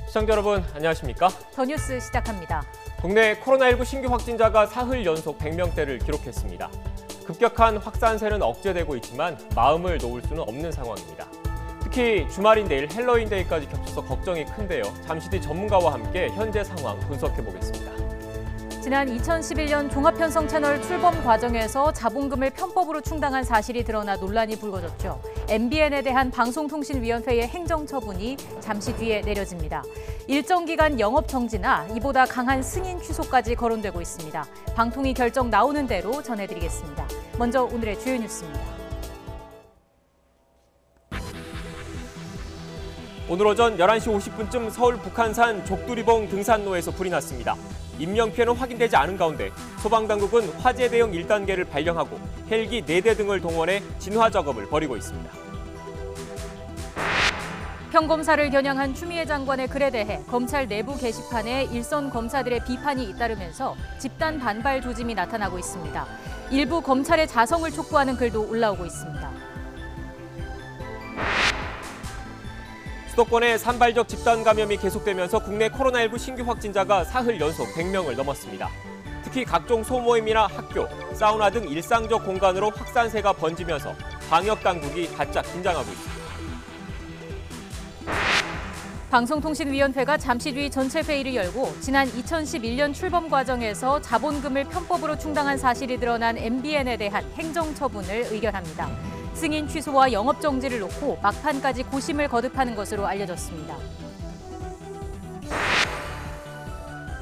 시청자 여러분, 안녕하십니까? 더 뉴스 시작합니다. 국내 코로나19 신규 확진자가 사흘 연속 100명대를 기록했습니다. 급격한 확산세는 억제되고 있지만 마음을 놓을 수는 없는 상황입니다. 특히 주말인 내일 헬로윈데이까지 겹쳐서 걱정이 큰데요. 잠시 뒤 전문가와 함께 현재 상황 분석해보겠습니다. 지난 2011년 종합편성 채널 출범 과정에서 자본금을 편법으로 충당한 사실이 드러나 논란이 불거졌죠. MBN에 대한 방송통신위원회의 행정처분이 잠시 뒤에 내려집니다. 일정 기간 영업 정지나 이보다 강한 승인 취소까지 거론되고 있습니다. 방통위 결정 나오는 대로 전해드리겠습니다. 먼저 오늘의 주요 뉴스입니다. 오늘 오전 11시 50분쯤 서울 북한산 족두리봉 등산로에서 불이 났습니다. 인명피해는 확인되지 않은 가운데 소방당국은 화재 대응 1단계를 발령하고 헬기 4대 등을 동원해 진화 작업을 벌이고 있습니다. 평검사를 겨냥한 추미애 장관의 글에 대해 검찰 내부 게시판에 일선 검사들의 비판이 잇따르면서 집단 반발 조짐이 나타나고 있습니다. 일부 검찰의 자성을 촉구하는 글도 올라오고 있습니다. 수도권의 산발적 집단 감염이 계속되면서 국내 코로나19 신규 확진자가 사흘 연속 100명을 넘었습니다. 특히 각종 소모임이나 학교, 사우나 등 일상적 공간으로 확산세가 번지면서 방역당국이 바짝 긴장하고 있습니다. 방송통신위원회가 잠시 뒤 전체 회의를 열고 지난 2011년 출범 과정에서 자본금을 편법으로 충당한 사실이 드러난 MBN에 대한 행정처분을 의결합니다. 승인 취소와 영업 정지를 놓고 막판까지 고심을 거듭하는 것으로 알려졌습니다.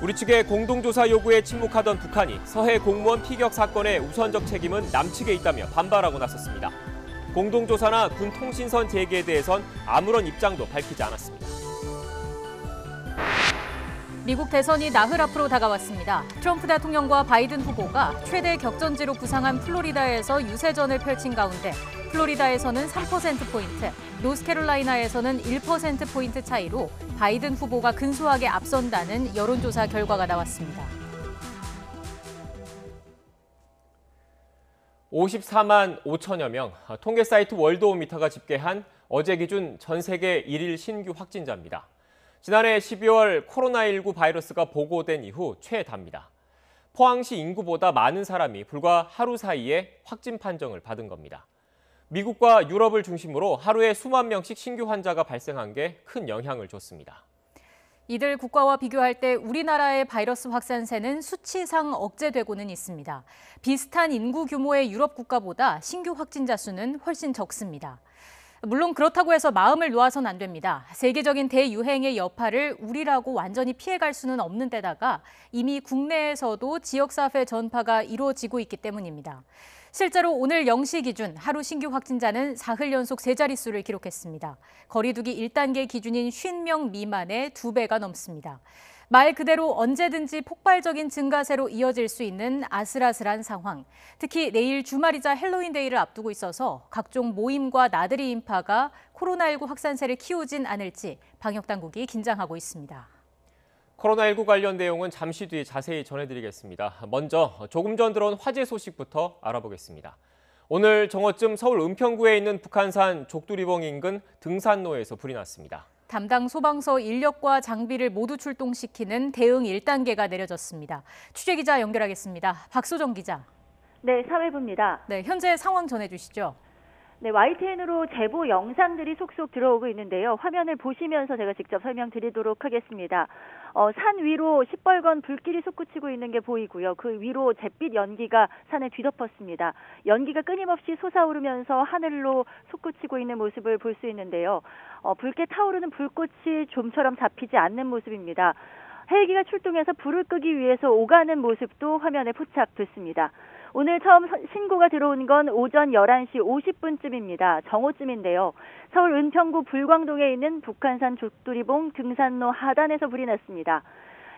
우리 측의 공동조사 요구에 침묵하던 북한이 서해 공무원 피격 사건의 우선적 책임은 남측에 있다며 반발하고 나섰습니다. 공동조사나 군 통신선 재개에 대해선 아무런 입장도 밝히지 않았습니다. 미국 대선이 나흘 앞으로 다가왔습니다. 트럼프 대통령과 바이든 후보가 최대 격전지로 부상한 플로리다에서 유세전을 펼친 가운데 플로리다에서는 3%포인트, 노스캐롤라이나에서는 1%포인트 차이로 바이든 후보가 근소하게 앞선다는 여론조사 결과가 나왔습니다. 54만 5천여 명, 통계 사이트 월드오미터가 집계한 어제 기준 전 세계 1일 신규 확진자입니다. 지난해 12월 코로나19 바이러스가 보고된 이후 최다입니다. 포항시 인구보다 많은 사람이 불과 하루 사이에 확진 판정을 받은 겁니다. 미국과 유럽을 중심으로 하루에 수만 명씩 신규 환자가 발생한 게 큰 영향을 줬습니다. 이들 국가와 비교할 때 우리나라의 바이러스 확산세는 수치상 억제되고는 있습니다. 비슷한 인구 규모의 유럽 국가보다 신규 확진자 수는 훨씬 적습니다. 물론 그렇다고 해서 마음을 놓아선 안 됩니다. 세계적인 대유행의 여파를 우리라고 완전히 피해갈 수는 없는 데다가 이미 국내에서도 지역사회 전파가 이루어지고 있기 때문입니다. 실제로 오늘 0시 기준 하루 신규 확진자는 사흘 연속 세 자릿수를 기록했습니다. 거리두기 1단계 기준인 50명 미만의 2배가 넘습니다. 말 그대로 언제든지 폭발적인 증가세로 이어질 수 있는 아슬아슬한 상황. 특히 내일 주말이자 헬로윈데이를 앞두고 있어서 각종 모임과 나들이 인파가 코로나19 확산세를 키우진 않을지 방역당국이 긴장하고 있습니다. 코로나19 관련 내용은 잠시 뒤에 자세히 전해드리겠습니다. 먼저 조금 전 들어온 화재 소식부터 알아보겠습니다. 오늘 정오쯤 서울 은평구에 있는 북한산 족두리봉 인근 등산로에서 불이 났습니다. 담당 소방서 인력과 장비를 모두 출동시키는 대응 1단계가 내려졌습니다. 취재기자 연결하겠습니다. 박소정 기자. 네, 사회부입니다. 네, 현재 상황 전해주시죠. 네, YTN으로 제보 영상들이 속속 들어오고 있는데요. 화면을 보시면서 제가 직접 설명드리도록 하겠습니다. 산 위로 시뻘건 불길이 솟구치고 있는 게 보이고요. 그 위로 잿빛 연기가 산을 뒤덮었습니다. 연기가 끊임없이 솟아오르면서 하늘로 솟구치고 있는 모습을 볼 수 있는데요. 붉게 타오르는 불꽃이 좀처럼 잡히지 않는 모습입니다. 헬기가 출동해서 불을 끄기 위해서 오가는 모습도 화면에 포착됐습니다. 오늘 처음 신고가 들어온 건 오전 11시 50분쯤입니다. 정오쯤인데요. 서울 은평구 불광동에 있는 북한산 족두리봉 등산로 하단에서 불이 났습니다.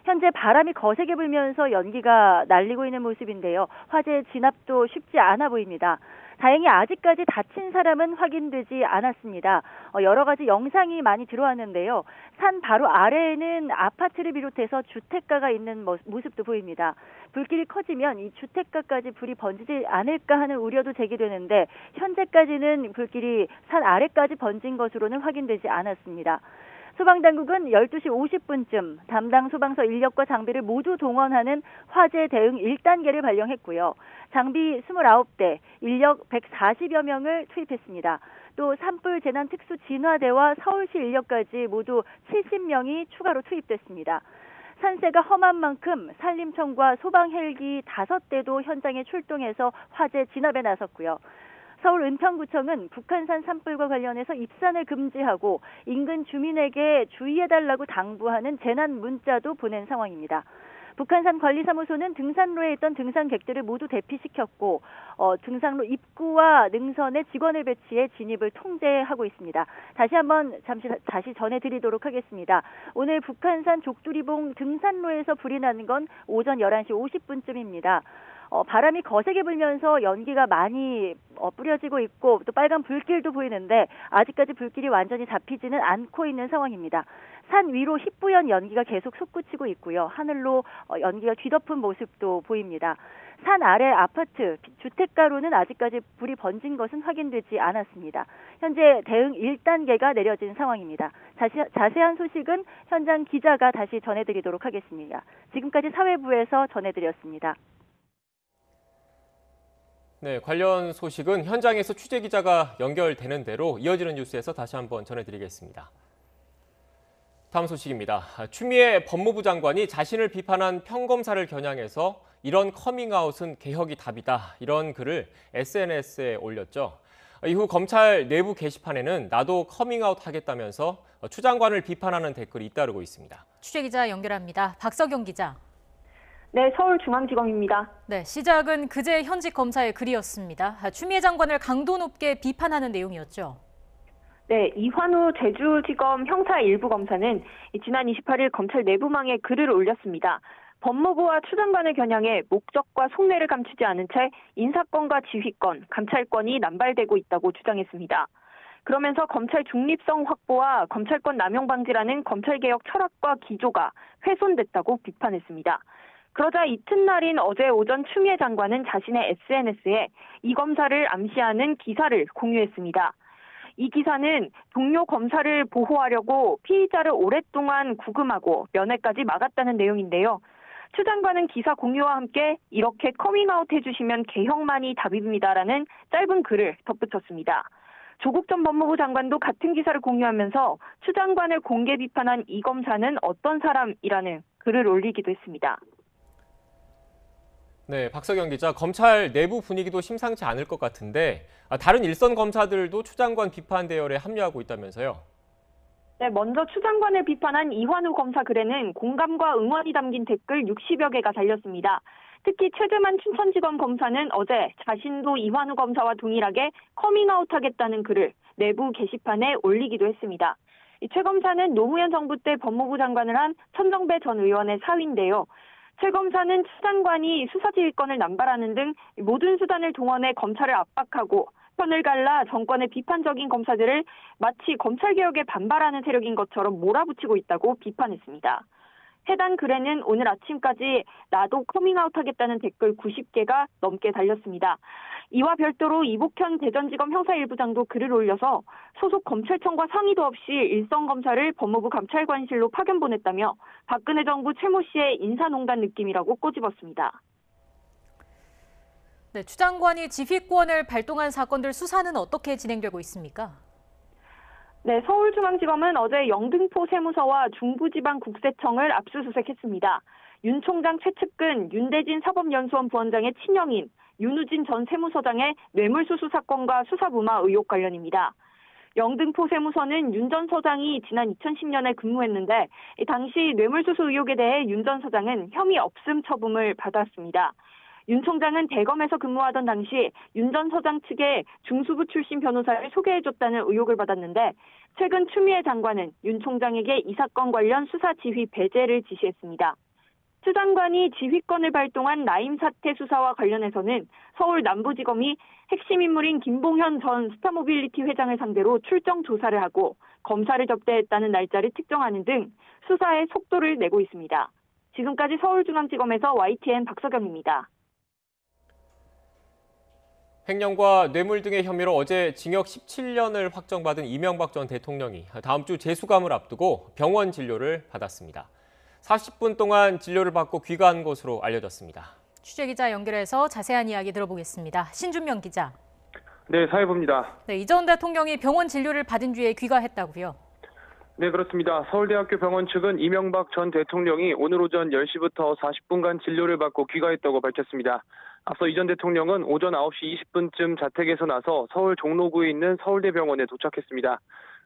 현재 바람이 거세게 불면서 연기가 날리고 있는 모습인데요. 화재 진압도 쉽지 않아 보입니다. 다행히 아직까지 다친 사람은 확인되지 않았습니다. 여러 가지 영상이 많이 들어왔는데요. 산 바로 아래에는 아파트를 비롯해서 주택가가 있는 모습도 보입니다. 불길이 커지면 이 주택가까지 불이 번지지 않을까 하는 우려도 제기되는데 현재까지는 불길이 산 아래까지 번진 것으로는 확인되지 않았습니다. 소방당국은 12시 50분쯤 담당 소방서 인력과 장비를 모두 동원하는 화재 대응 1단계를 발령했고요. 장비 29대, 인력 140여 명을 투입했습니다. 또 산불 재난 특수 진화대와 서울시 인력까지 모두 70명이 추가로 투입됐습니다. 산세가 험한 만큼 산림청과 소방 헬기 5대도 현장에 출동해서 화재 진압에 나섰고요. 서울 은평구청은 북한산 산불과 관련해서 입산을 금지하고 인근 주민에게 주의해달라고 당부하는 재난 문자도 보낸 상황입니다. 북한산 관리사무소는 등산로에 있던 등산객들을 모두 대피시켰고 등산로 입구와 능선에 직원을 배치해 진입을 통제하고 있습니다. 다시 전해드리도록 하겠습니다. 오늘 북한산 족두리봉 등산로에서 불이 나는 건 오전 11시 50분쯤입니다. 바람이 거세게 불면서 연기가 많이 뿌려지고 있고 또 빨간 불길도 보이는데 아직까지 불길이 완전히 잡히지는 않고 있는 상황입니다. 산 위로 희뿌연 연기가 계속 솟구치고 있고요. 하늘로 연기가 뒤덮은 모습도 보입니다. 산 아래 아파트, 주택가로는 아직까지 불이 번진 것은 확인되지 않았습니다. 현재 대응 1단계가 내려진 상황입니다. 자세한 소식은 현장 기자가 다시 전해드리도록 하겠습니다. 지금까지 사회부에서 전해드렸습니다. 네, 관련 소식은 현장에서 취재기자가 연결되는 대로 이어지는 뉴스에서 다시 한번 전해드리겠습니다. 다음 소식입니다. 추미애 법무부 장관이 자신을 비판한 평검사를 겨냥해서 이런 커밍아웃은 개혁이 답이다. 이런 글을 SNS에 올렸죠. 이후 검찰 내부 게시판에는 나도 커밍아웃 하겠다면서 추 장관을 비판하는 댓글이 잇따르고 있습니다. 취재기자 연결합니다. 박석영 기자. 네, 서울중앙지검입니다. 네, 시작은 그제 현직 검사의 글이었습니다. 추미애 장관을 강도 높게 비판하는 내용이었죠. 네, 이환우 제주지검 형사 1부 검사는 지난 28일 검찰 내부망에 글을 올렸습니다. 법무부와 추 장관을 겨냥해 목적과 속내를 감추지 않은 채 인사권과 지휘권, 감찰권이 남발되고 있다고 주장했습니다. 그러면서 검찰 중립성 확보와 검찰권 남용 방지라는 검찰개혁 철학과 기조가 훼손됐다고 비판했습니다. 그러자 이튿날인 어제 오전 추미애 장관은 자신의 SNS에 이 검사를 암시하는 기사를 공유했습니다. 이 기사는 동료 검사를 보호하려고 피의자를 오랫동안 구금하고 면회까지 막았다는 내용인데요. 추 장관은 기사 공유와 함께 이렇게 커밍아웃 해주시면 개혁만이 답입니다라는 짧은 글을 덧붙였습니다. 조국 전 법무부 장관도 같은 기사를 공유하면서 추 장관을 공개 비판한 이 검사는 어떤 사람이라는 글을 올리기도 했습니다. 네, 박석영 기자, 검찰 내부 분위기도 심상치 않을 것 같은데 다른 일선 검사들도 추 장관 비판 대열에 합류하고 있다면서요? 네, 먼저 추 장관을 비판한 이환우 검사 글에는 공감과 응원이 담긴 댓글 60여 개가 달렸습니다. 특히 최재만 춘천지검 검사는 어제 자신도 이환우 검사와 동일하게 커밍아웃하겠다는 글을 내부 게시판에 올리기도 했습니다. 최 검사는 노무현 정부 때 법무부 장관을 한 천정배 전 의원의 사위인데요. 최 검사는 추 장관이 수사지휘권을 남발하는 등 모든 수단을 동원해 검찰을 압박하고 편을 갈라 정권의 비판적인 검사들을 마치 검찰개혁에 반발하는 세력인 것처럼 몰아붙이고 있다고 비판했습니다. 해당 글에는 오늘 아침까지 나도 커밍아웃하겠다는 댓글 90개가 넘게 달렸습니다. 이와 별도로 이복현 대전지검 형사 1부장도 글을 올려서 소속 검찰청과 상의도 없이 일선 검사를 법무부 감찰관실로 파견 보냈다며 박근혜 정부 최모 씨의 인사농단 느낌이라고 꼬집었습니다. 네, 추 장관이 지휘권을 발동한 사건들 수사는 어떻게 진행되고 있습니까? 네, 서울중앙지검은 어제 영등포 세무서와 중부지방국세청을 압수수색했습니다. 윤 총장 최측근 윤대진 사법연수원 부원장의 친형인 윤우진 전 세무서장의 뇌물수수 사건과 수사무마 의혹 관련입니다. 영등포 세무서는 윤 전 서장이 지난 2010년에 근무했는데 당시 뇌물수수 의혹에 대해 윤 전 서장은 혐의 없음 처분을 받았습니다. 윤 총장은 대검에서 근무하던 당시 윤 전 서장 측에 중수부 출신 변호사를 소개해줬다는 의혹을 받았는데 최근 추미애 장관은 윤 총장에게 이 사건 관련 수사 지휘 배제를 지시했습니다. 추 장관이 지휘권을 발동한 라임 사태 수사와 관련해서는 서울 남부지검이 핵심 인물인 김봉현 전 스타모빌리티 회장을 상대로 출정 조사를 하고 검사를 접대했다는 날짜를 특정하는 등 수사에 속도를 내고 있습니다. 지금까지 서울중앙지검에서 YTN 박석영입니다. 횡령과 뇌물 등의 혐의로 어제 징역 17년을 확정받은 이명박 전 대통령이 다음 주 재수감을 앞두고 병원 진료를 받았습니다. 40분 동안 진료를 받고 귀가한 것으로 알려졌습니다. 취재기자 연결해서 자세한 이야기 들어보겠습니다. 신준명 기자. 네, 사회부입니다. 네, 이 전 대통령이 병원 진료를 받은 뒤에 귀가했다고요? 네, 그렇습니다. 서울대학교 병원 측은 이명박 전 대통령이 오늘 오전 10시부터 40분간 진료를 받고 귀가했다고 밝혔습니다. 앞서 이 전 대통령은 오전 9시 20분쯤 자택에서 나서 서울 종로구에 있는 서울대병원에 도착했습니다.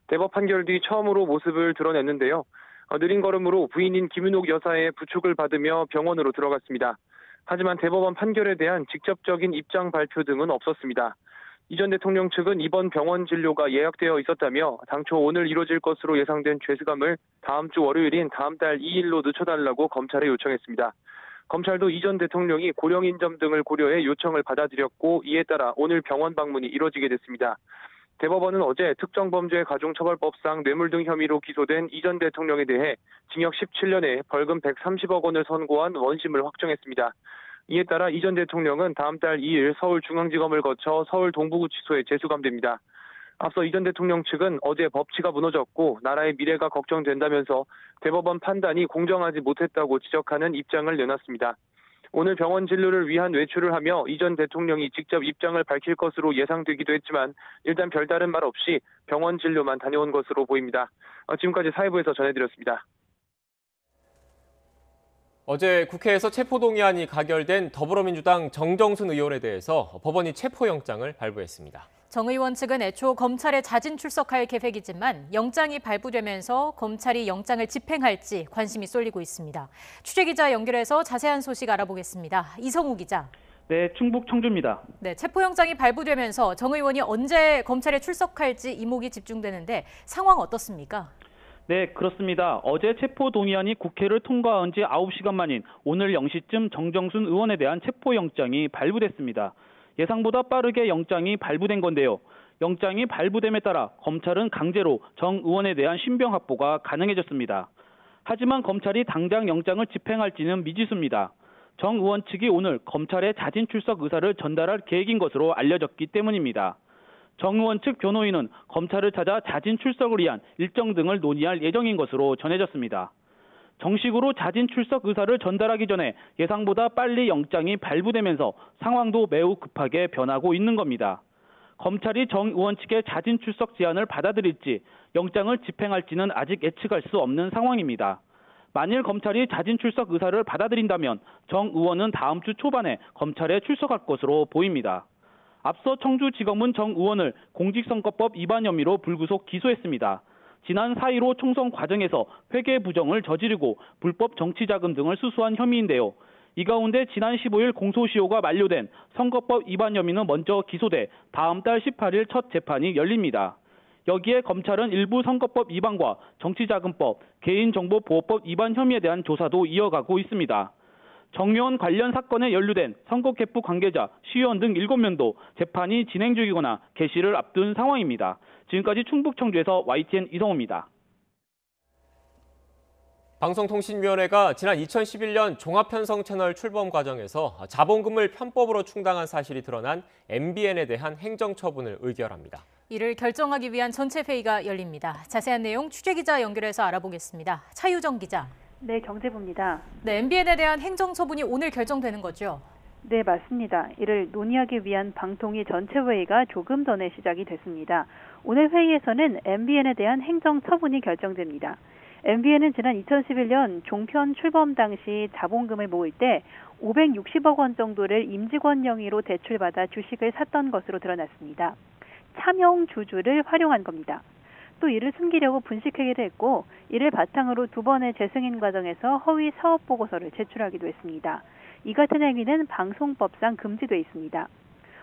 대법 판결 뒤 처음으로 모습을 드러냈는데요. 느린 걸음으로 부인인 김윤옥 여사의 부축을 받으며 병원으로 들어갔습니다. 하지만 대법원 판결에 대한 직접적인 입장 발표 등은 없었습니다. 이 전 대통령 측은 이번 병원 진료가 예약되어 있었다며 당초 오늘 이뤄질 것으로 예상된 죄수감을 다음 주 월요일인 다음 달 2일로 늦춰달라고 검찰에 요청했습니다. 검찰도 이 전 대통령이 고령인 점 등을 고려해 요청을 받아들였고 이에 따라 오늘 병원 방문이 이뤄지게 됐습니다. 대법원은 어제 특정범죄 가중처벌법상 뇌물 등 혐의로 기소된 이 전 대통령에 대해 징역 17년에 벌금 130억 원을 선고한 원심을 확정했습니다. 이에 따라 이 전 대통령은 다음 달 2일 서울중앙지검을 거쳐 서울 동부구치소에 재수감됩니다. 앞서 이 전 대통령 측은 어제 법치가 무너졌고 나라의 미래가 걱정된다면서 대법원 판단이 공정하지 못했다고 지적하는 입장을 내놨습니다. 오늘 병원 진료를 위한 외출을 하며 이 전 대통령이 직접 입장을 밝힐 것으로 예상되기도 했지만 일단 별다른 말 없이 병원 진료만 다녀온 것으로 보입니다. 지금까지 사회부에서 전해드렸습니다. 어제 국회에서 체포동의안이 가결된 더불어민주당 정정순 의원에 대해서 법원이 체포영장을 발부했습니다. 정 의원 측은 애초 검찰에 자진 출석할 계획이지만 영장이 발부되면서 검찰이 영장을 집행할지 관심이 쏠리고 있습니다. 취재기자 연결해서 자세한 소식 알아보겠습니다. 이성우 기자. 네, 충북 청주입니다. 네, 체포영장이 발부되면서 정 의원이 언제 검찰에 출석할지 이목이 집중되는데 상황 어떻습니까? 네, 그렇습니다. 어제 체포동의안이 국회를 통과한 지 9시간 만인 오늘 0시쯤 정정순 의원에 대한 체포영장이 발부됐습니다. 예상보다 빠르게 영장이 발부된 건데요. 영장이 발부됨에 따라 검찰은 강제로 정 의원에 대한 신병 확보가 가능해졌습니다. 하지만 검찰이 당장 영장을 집행할지는 미지수입니다. 정 의원 측이 오늘 검찰에 자진 출석 의사를 전달할 계획인 것으로 알려졌기 때문입니다. 정 의원 측 변호인은 검찰을 찾아 자진 출석을 위한 일정 등을 논의할 예정인 것으로 전해졌습니다. 정식으로 자진 출석 의사를 전달하기 전에 예상보다 빨리 영장이 발부되면서 상황도 매우 급하게 변하고 있는 겁니다. 검찰이 정 의원 측의 자진 출석 제안을 받아들일지 영장을 집행할지는 아직 예측할 수 없는 상황입니다. 만일 검찰이 자진 출석 의사를 받아들인다면 정 의원은 다음 주 초반에 검찰에 출석할 것으로 보입니다. 앞서 청주지검은 정 의원을 공직선거법 위반 혐의로 불구속 기소했습니다. 지난 4.15 총선 과정에서 회계 부정을 저지르고 불법 정치자금 등을 수수한 혐의인데요. 이 가운데 지난 15일 공소시효가 만료된 선거법 위반 혐의는 먼저 기소돼 다음 달 18일 첫 재판이 열립니다. 여기에 검찰은 일부 선거법 위반과 정치자금법, 개인정보보호법 위반 혐의에 대한 조사도 이어가고 있습니다. 정 의원 관련 사건에 연루된 선거개표 관계자, 시의원 등 7명도 재판이 진행 중이거나 개시를 앞둔 상황입니다. 지금까지 충북 청주에서 YTN 이성호입니다. 방송통신위원회가 지난 2011년 종합편성 채널 출범 과정에서 자본금을 편법으로 충당한 사실이 드러난 MBN에 대한 행정처분을 의결합니다. 이를 결정하기 위한 전체 회의가 열립니다. 자세한 내용 취재기자 연결해서 알아보겠습니다. 차유정 기자. 네, 경제부입니다. 네, MBN에 대한 행정처분이 오늘 결정되는 거죠? 네, 맞습니다. 이를 논의하기 위한 방통위 전체 회의가 조금 전에 시작이 됐습니다. 오늘 회의에서는 MBN에 대한 행정처분이 결정됩니다. MBN은 지난 2011년 종편 출범 당시 자본금을 모을 때 560억 원 정도를 임직원 명의로 대출받아 주식을 샀던 것으로 드러났습니다. 차명 주주를 활용한 겁니다. 또 이를 숨기려고 분식회계를 했고 이를 바탕으로 두 번의 재승인 과정에서 허위 사업 보고서를 제출하기도 했습니다. 이 같은 행위는 방송법상 금지돼 있습니다.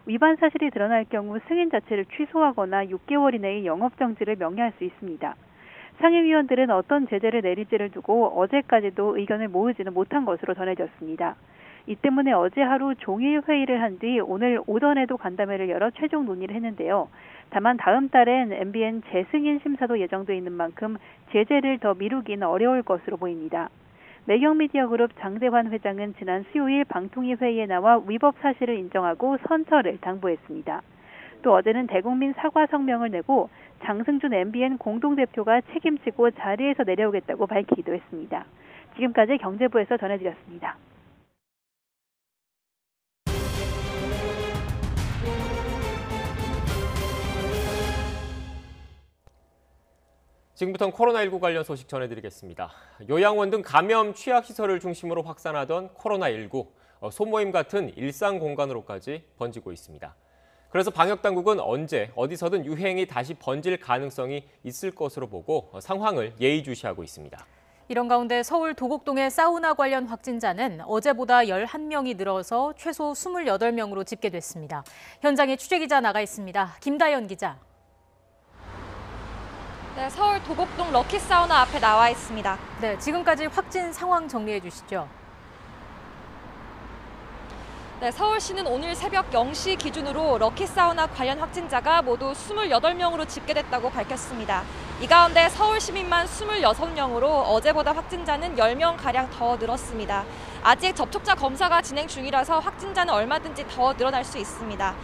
위반 사실이 드러날 경우 승인 자체를 취소하거나 6개월 이내의 영업정지를 명령할 수 있습니다. 상임위원들은 어떤 제재를 내릴지를 두고 어제까지도 의견을 모으지는 못한 것으로 전해졌습니다. 이 때문에 어제 하루 종일 회의를 한 뒤 오늘 오전에도 간담회를 열어 최종 논의를 했는데요. 다만 다음 달엔 MBN 재승인 심사도 예정돼 있는 만큼 제재를 더 미루기는 어려울 것으로 보입니다. 매경미디어그룹 장대환 회장은 지난 수요일 방통위 회의에 나와 위법 사실을 인정하고 선처를 당부했습니다. 또 어제는 대국민 사과 성명을 내고 장승준 MBN 공동대표가 책임지고 자리에서 내려오겠다고 밝히기도 했습니다. 지금까지 경제부에서 전해드렸습니다. 지금부터는 코로나19 관련 소식 전해드리겠습니다. 요양원 등 감염 취약시설을 중심으로 확산하던 코로나19, 소모임 같은 일상 공간으로까지 번지고 있습니다. 그래서 방역당국은 언제 어디서든 유행이 다시 번질 가능성이 있을 것으로 보고 상황을 예의주시하고 있습니다. 이런 가운데 서울 도곡동의 사우나 관련 확진자는 어제보다 11명이 늘어서 최소 28명으로 집계됐습니다. 현장에 취재기자 나가 있습니다. 김다연 기자. 네, 서울 도곡동 럭키사우나 앞에 나와 있습니다. 네, 지금까지 확진 상황 정리해 주시죠. 네, 서울시는 오늘 새벽 0시 기준으로 럭키사우나 관련 확진자가 모두 28명으로 집계됐다고 밝혔습니다. 이 가운데 서울 시민만 26명으로 어제보다 확진자는 10명가량 더 늘었습니다. 아직 접촉자 검사가 진행 중이라서 확진자는 얼마든지 더 늘어날 수 있습니다.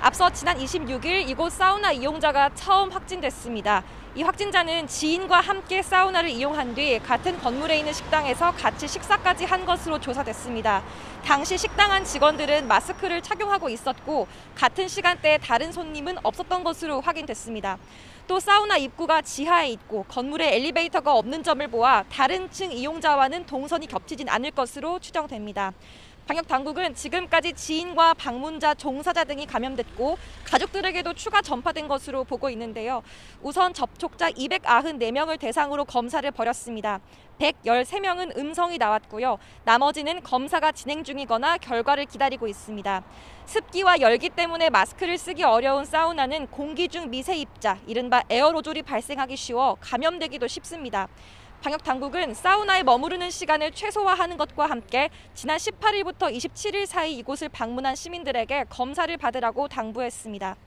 앞서 지난 26일 이곳 사우나 이용자가 처음 확진됐습니다. 이 확진자는 지인과 함께 사우나를 이용한 뒤 같은 건물에 있는 식당에서 같이 식사까지 한 것으로 조사됐습니다. 당시 식당 안 직원들은 마스크를 착용하고 있었고 같은 시간대에 다른 손님은 없었던 것으로 확인됐습니다. 또 사우나 입구가 지하에 있고 건물에 엘리베이터가 없는 점을 보아 다른 층 이용자와는 동선이 겹치진 않을 것으로 추정됩니다. 방역당국은 지금까지 지인과 방문자, 종사자 등이 감염됐고 가족들에게도 추가 전파된 것으로 보고 있는데요. 우선 접촉자 294명을 대상으로 검사를 벌였습니다. 113명은 음성이 나왔고요. 나머지는 검사가 진행 중이거나 결과를 기다리고 있습니다. 습기와 열기 때문에 마스크를 쓰기 어려운 사우나는 공기 중 미세 입자, 이른바 에어로졸이 발생하기 쉬워 감염되기도 쉽습니다. 방역당국은 사우나에 머무르는 시간을 최소화하는 것과 함께 지난 18일부터 27일 사이 이곳을 방문한 시민들에게 검사를 받으라고 당부했습니다.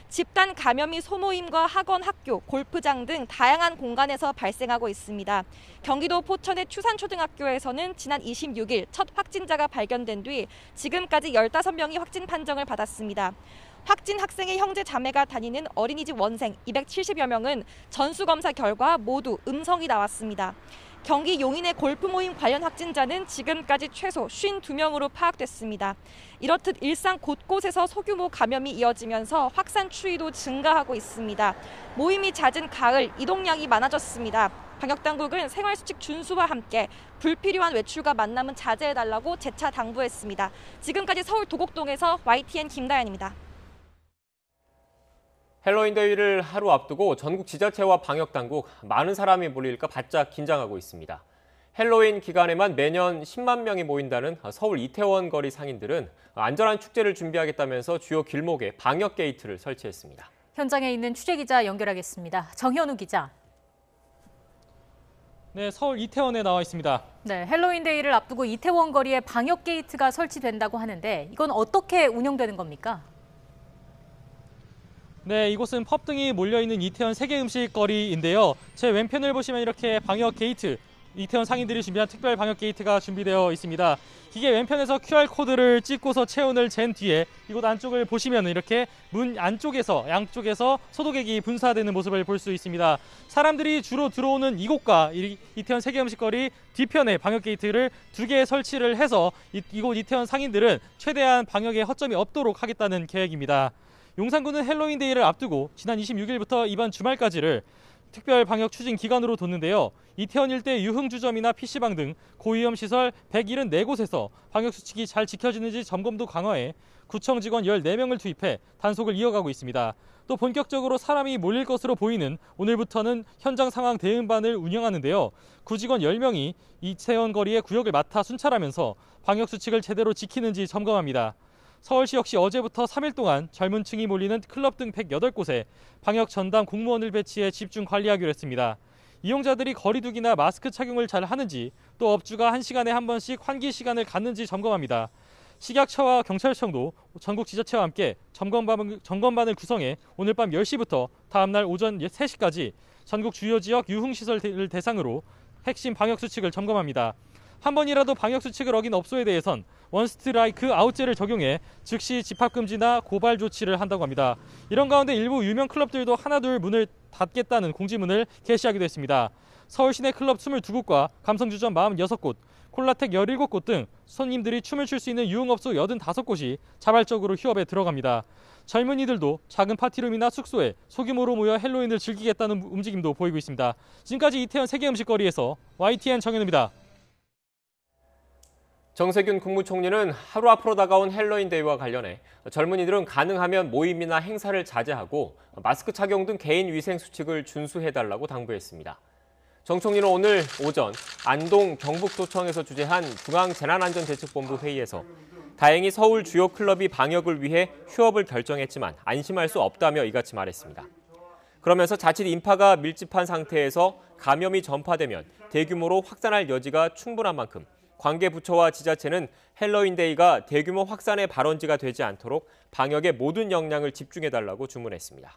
집단 감염이 소모임과 학원, 학교, 골프장 등 다양한 공간에서 발생하고 있습니다. 경기도 포천의 추산초등학교에서는 지난 26일 첫 확진자가 발견된 뒤 지금까지 15명이 확진 판정을 받았습니다. 확진 학생의 형제 자매가 다니는 어린이집 원생 270여 명은 전수검사 결과 모두 음성이 나왔습니다. 경기 용인의 골프 모임 관련 확진자는 지금까지 최소 52명으로 파악됐습니다. 이렇듯 일상 곳곳에서 소규모 감염이 이어지면서 확산 추이도 증가하고 있습니다. 모임이 잦은 가을, 이동량이 많아졌습니다. 방역당국은 생활수칙 준수와 함께 불필요한 외출과 만남은 자제해달라고 재차 당부했습니다. 지금까지 서울 도곡동에서 YTN 김다연입니다. 헬로윈 데이를 하루 앞두고 전국 지자체와 방역당국 많은 사람이 몰릴까 바짝 긴장하고 있습니다. 헬로윈 기간에만 매년 10만 명이 모인다는 서울 이태원 거리 상인들은 안전한 축제를 준비하겠다면서 주요 길목에 방역 게이트를 설치했습니다. 현장에 있는 취재기자 연결하겠습니다. 정현우 기자. 네, 서울 이태원에 나와 있습니다. 네, 헬로윈 데이를 앞두고 이태원 거리에 방역 게이트가 설치된다고 하는데 이건 어떻게 운영되는 겁니까? 네, 이곳은 펍 등이 몰려있는 이태원 세계음식거리인데요. 제 왼편을 보시면 이렇게 방역 게이트, 이태원 상인들이 준비한 특별 방역 게이트가 준비되어 있습니다. 이게 왼편에서 QR코드를 찍고서 체온을 잰 뒤에 이곳 안쪽을 보시면 이렇게 문 안쪽에서 양쪽에서 소독액이 분사되는 모습을 볼 수 있습니다. 사람들이 주로 들어오는 이곳과 이태원 세계음식거리 뒤편에 방역 게이트를 2개 설치를 해서 이곳 이태원 상인들은 최대한 방역에 허점이 없도록 하겠다는 계획입니다. 용산구는 헬로윈 데이를 앞두고 지난 26일부터 이번 주말까지를 특별 방역 추진 기간으로 뒀는데요. 이태원 일대 유흥주점이나 PC방 등 고위험 시설 174곳에서 방역 수칙이 잘 지켜지는지 점검도 강화해 구청 직원 14명을 투입해 단속을 이어가고 있습니다. 또 본격적으로 사람이 몰릴 것으로 보이는 오늘부터는 현장 상황 대응반을 운영하는데요. 구직원 10명이 이태원 거리의 구역을 맡아 순찰하면서 방역 수칙을 제대로 지키는지 점검합니다. 서울시 역시 어제부터 3일 동안 젊은 층이 몰리는 클럽 등 108곳에 방역 전담 공무원을 배치해 집중 관리하기로 했습니다. 이용자들이 거리두기나 마스크 착용을 잘 하는지 또 업주가 1시간에 한 번씩 환기 시간을 갖는지 점검합니다. 식약처와 경찰청도 전국 지자체와 함께 점검반을 구성해 오늘 밤 10시부터 다음날 오전 3시까지 전국 주요 지역 유흥시설을 대상으로 핵심 방역 수칙을 점검합니다. 한 번이라도 방역 수칙을 어긴 업소에 대해선 원스트라이크 아웃제를 적용해 즉시 집합금지나 고발 조치를 한다고 합니다. 이런 가운데 일부 유명 클럽들도 하나둘 문을 닫겠다는 공지문을 게시하기도 했습니다. 서울 시내 클럽 22곳과 감성주점 46곳, 콜라텍 17곳 등 손님들이 춤을 출 수 있는 유흥업소 85곳이 자발적으로 휴업에 들어갑니다. 젊은이들도 작은 파티룸이나 숙소에 소규모로 모여 헬로윈을 즐기겠다는 움직임도 보이고 있습니다. 지금까지 이태원 세계음식거리에서 YTN 정현우입니다. 정세균 국무총리는 하루 앞으로 다가온 헬로윈 데이와 관련해 젊은이들은 가능하면 모임이나 행사를 자제하고 마스크 착용 등 개인 위생 수칙을 준수해달라고 당부했습니다. 정 총리는 오늘 오전 안동 경북도청에서 주재한 중앙재난안전대책본부 회의에서 다행히 서울 주요 클럽이 방역을 위해 휴업을 결정했지만 안심할 수 없다며 이같이 말했습니다. 그러면서 자칫 인파가 밀집한 상태에서 감염이 전파되면 대규모로 확산할 여지가 충분한 만큼 관계 부처와 지자체는 헬로윈데이가 대규모 확산의 발원지가 되지 않도록 방역에 모든 역량을 집중해달라고 주문했습니다.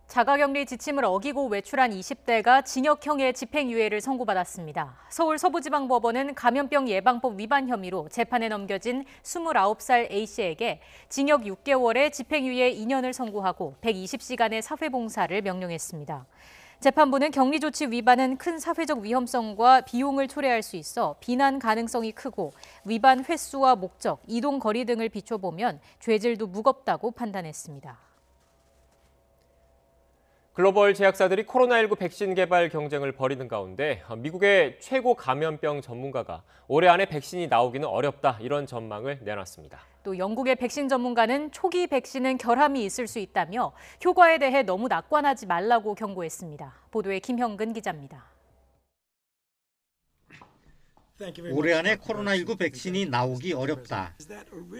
자가격리 지침을 어기고 외출한 20대가 징역형의 집행유예를 선고받았습니다. 서울 서부지방법원은 감염병 예방법 위반 혐의로 재판에 넘겨진 29살 A씨에게 징역 6개월에 집행유예 2년을 선고하고 120시간의 사회봉사를 명령했습니다. 재판부는 격리조치 위반은 큰 사회적 위험성과 비용을 초래할 수 있어 비난 가능성이 크고 위반 횟수와 목적, 이동 거리 등을 비춰보면 죄질도 무겁다고 판단했습니다. 글로벌 제약사들이 코로나19 백신 개발 경쟁을 벌이는 가운데 미국의 최고 감염병 전문가가 올해 안에 백신이 나오기는 어렵다 이런 전망을 내놨습니다. 또 영국의 백신 전문가는 초기 백신은 결함이 있을 수 있다며 효과에 대해 너무 낙관하지 말라고 경고했습니다. 보도에 김형근 기자입니다. 올해 안에 코로나19 백신이 나오기 어렵다.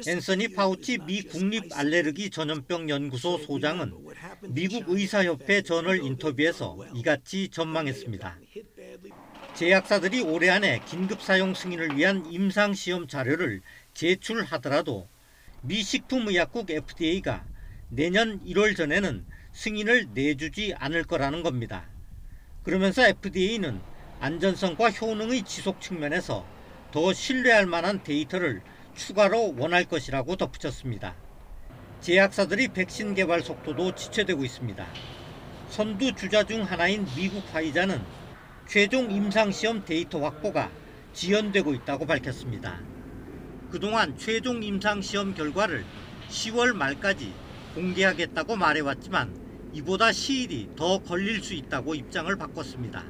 앤서니 파우치 미 국립알레르기 전염병 연구소 소장은 미국 의사협회 저널 인터뷰에서 이같이 전망했습니다. 제약사들이 올해 안에 긴급 사용 승인을 위한 임상시험 자료를 제출하더라도 미 식품의약국 FDA가 내년 1월 전에는 승인을 내주지 않을 거라는 겁니다. 그러면서 FDA는 안전성과 효능의 지속 측면에서 더 신뢰할 만한 데이터를 추가로 원할 것이라고 덧붙였습니다. 제약사들의 백신 개발 속도도 지체되고 있습니다. 선두 주자 중 하나인 미국 화이자는 최종 임상시험 데이터 확보가 지연되고 있다고 밝혔습니다. 그동안 최종 임상시험 결과를 10월 말까지 공개하겠다고 말해왔지만 이보다 시일이 더 걸릴 수 있다고 입장을 바꿨습니다.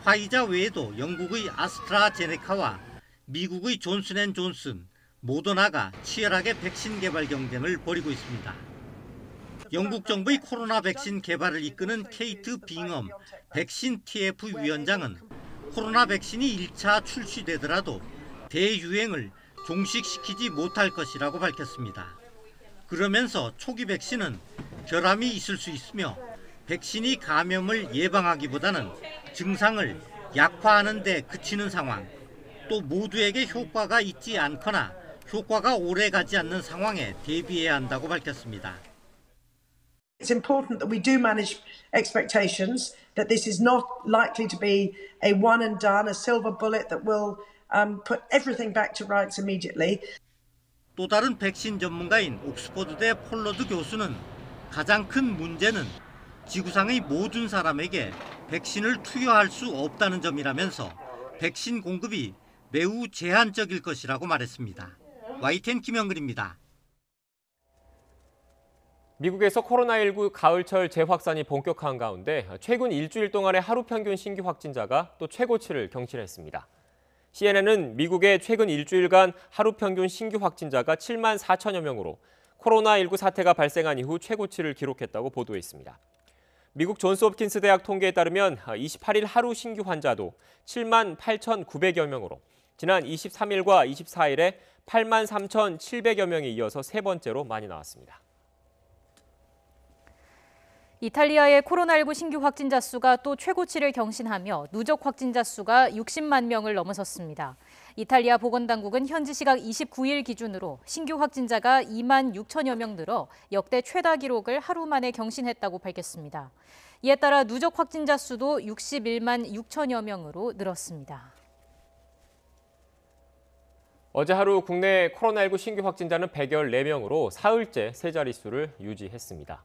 화이자 외에도 영국의 아스트라제네카와 미국의 존슨앤존슨, 모더나가 치열하게 백신 개발 경쟁을 벌이고 있습니다. 영국 정부의 코로나 백신 개발을 이끄는 케이트 빙엄 백신 TF 위원장은 코로나 백신이 1차 출시되더라도 대유행을 종식시키지 못할 것이라고 밝혔습니다. 그러면서 초기 백신은 결함이 있을 수 있으며 백신이 감염을 예방하기보다는 증상을 약화하는 데 그치는 상황, 또 모두에게 효과가 있지 않거나 효과가 오래 가지 않는 상황에 대비해야 한다고 밝혔습니다. It's important that we do manage expectations, that this is not likely to be a one and done, a silver bullet that will put everything back to rights immediately. 또 다른 백신 전문가인 옥스퍼드대 폴러드 교수는 가장 큰 문제는 지구상의 모든 사람에게 백신을 투여할 수 없다는 점이라면서 백신 공급이 매우 제한적일 것이라고 말했습니다. YTN 김영근입니다. 미국에서 코로나19 가을철 재확산이 본격화한 가운데 최근 일주일 동안의 하루 평균 신규 확진자가 또 최고치를 경신했습니다. CNN은 미국의 최근 일주일간 하루 평균 신규 확진자가 7만 4천여 명으로 코로나19 사태가 발생한 이후 최고치를 기록했다고 보도했습니다. 미국 존스홉킨스 대학 통계에 따르면 28일 하루 신규 환자도 7만 8,900여 명으로 지난 23일과 24일에 8만 3,700여 명이 이어서 세 번째로 많이 나왔습니다. 이탈리아의 코로나19 신규 확진자 수가 또 최고치를 경신하며 누적 확진자 수가 60만 명을 넘어섰습니다. 이탈리아 보건당국은 현지 시각 29일 기준으로 신규 확진자가 2만 6천여 명 늘어 역대 최다 기록을 하루 만에 경신했다고 밝혔습니다. 이에 따라 누적 확진자 수도 61만 6천여 명으로 늘었습니다. 어제 하루 국내 코로나19 신규 확진자는 114명으로 사흘째 세 자릿수를 유지했습니다.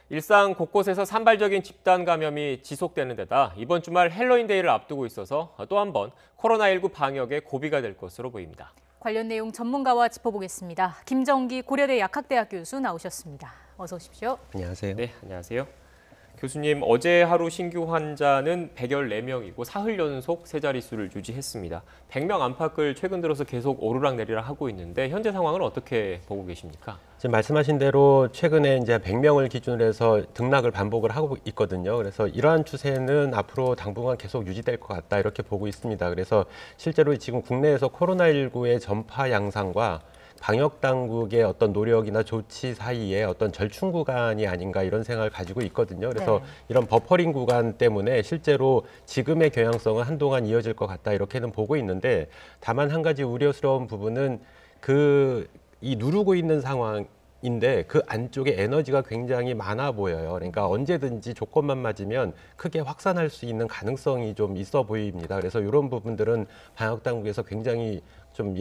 일상 곳곳에서 산발적인 집단 감염이 지속되는 데다 이번 주말 헬로윈데이를 앞두고 있어서 또 한 번 코로나19 방역에 고비가 될 것으로 보입니다. 관련 내용 전문가와 짚어보겠습니다. 김정기 고려대 약학대학 교수 나오셨습니다. 어서 오십시오. 안녕하세요. 네, 안녕하세요. 교수님, 어제 하루 신규 환자는 114명이고 사흘 연속 세 자릿수를 유지했습니다. 100명 안팎을 최근 들어서 계속 오르락내리락 하고 있는데 현재 상황은 어떻게 보고 계십니까? 지금 말씀하신 대로 최근에 이제 100명을 기준으로 해서 등락을 반복을 하고 있거든요. 그래서 이러한 추세는 앞으로 당분간 계속 유지될 것 같다 이렇게 보고 있습니다. 그래서 실제로 지금 국내에서 코로나19의 전파 양상과 방역 당국의 어떤 노력이나 조치 사이에 어떤 절충 구간이 아닌가 이런 생각을 가지고 있거든요. 그래서 이런 버퍼링 구간 때문에 실제로 지금의 경향성은 한동안 이어질 것 같다 이렇게는 보고 있는데, 다만 한 가지 우려스러운 부분은 이 누르고 있는 상황인데 그 안쪽에 에너지가 굉장히 많아 보여요. 그러니까 언제든지 조건만 맞으면 크게 확산할 수 있는 가능성이 좀 있어 보입니다. 그래서 이런 부분들은 방역 당국에서 굉장히 좀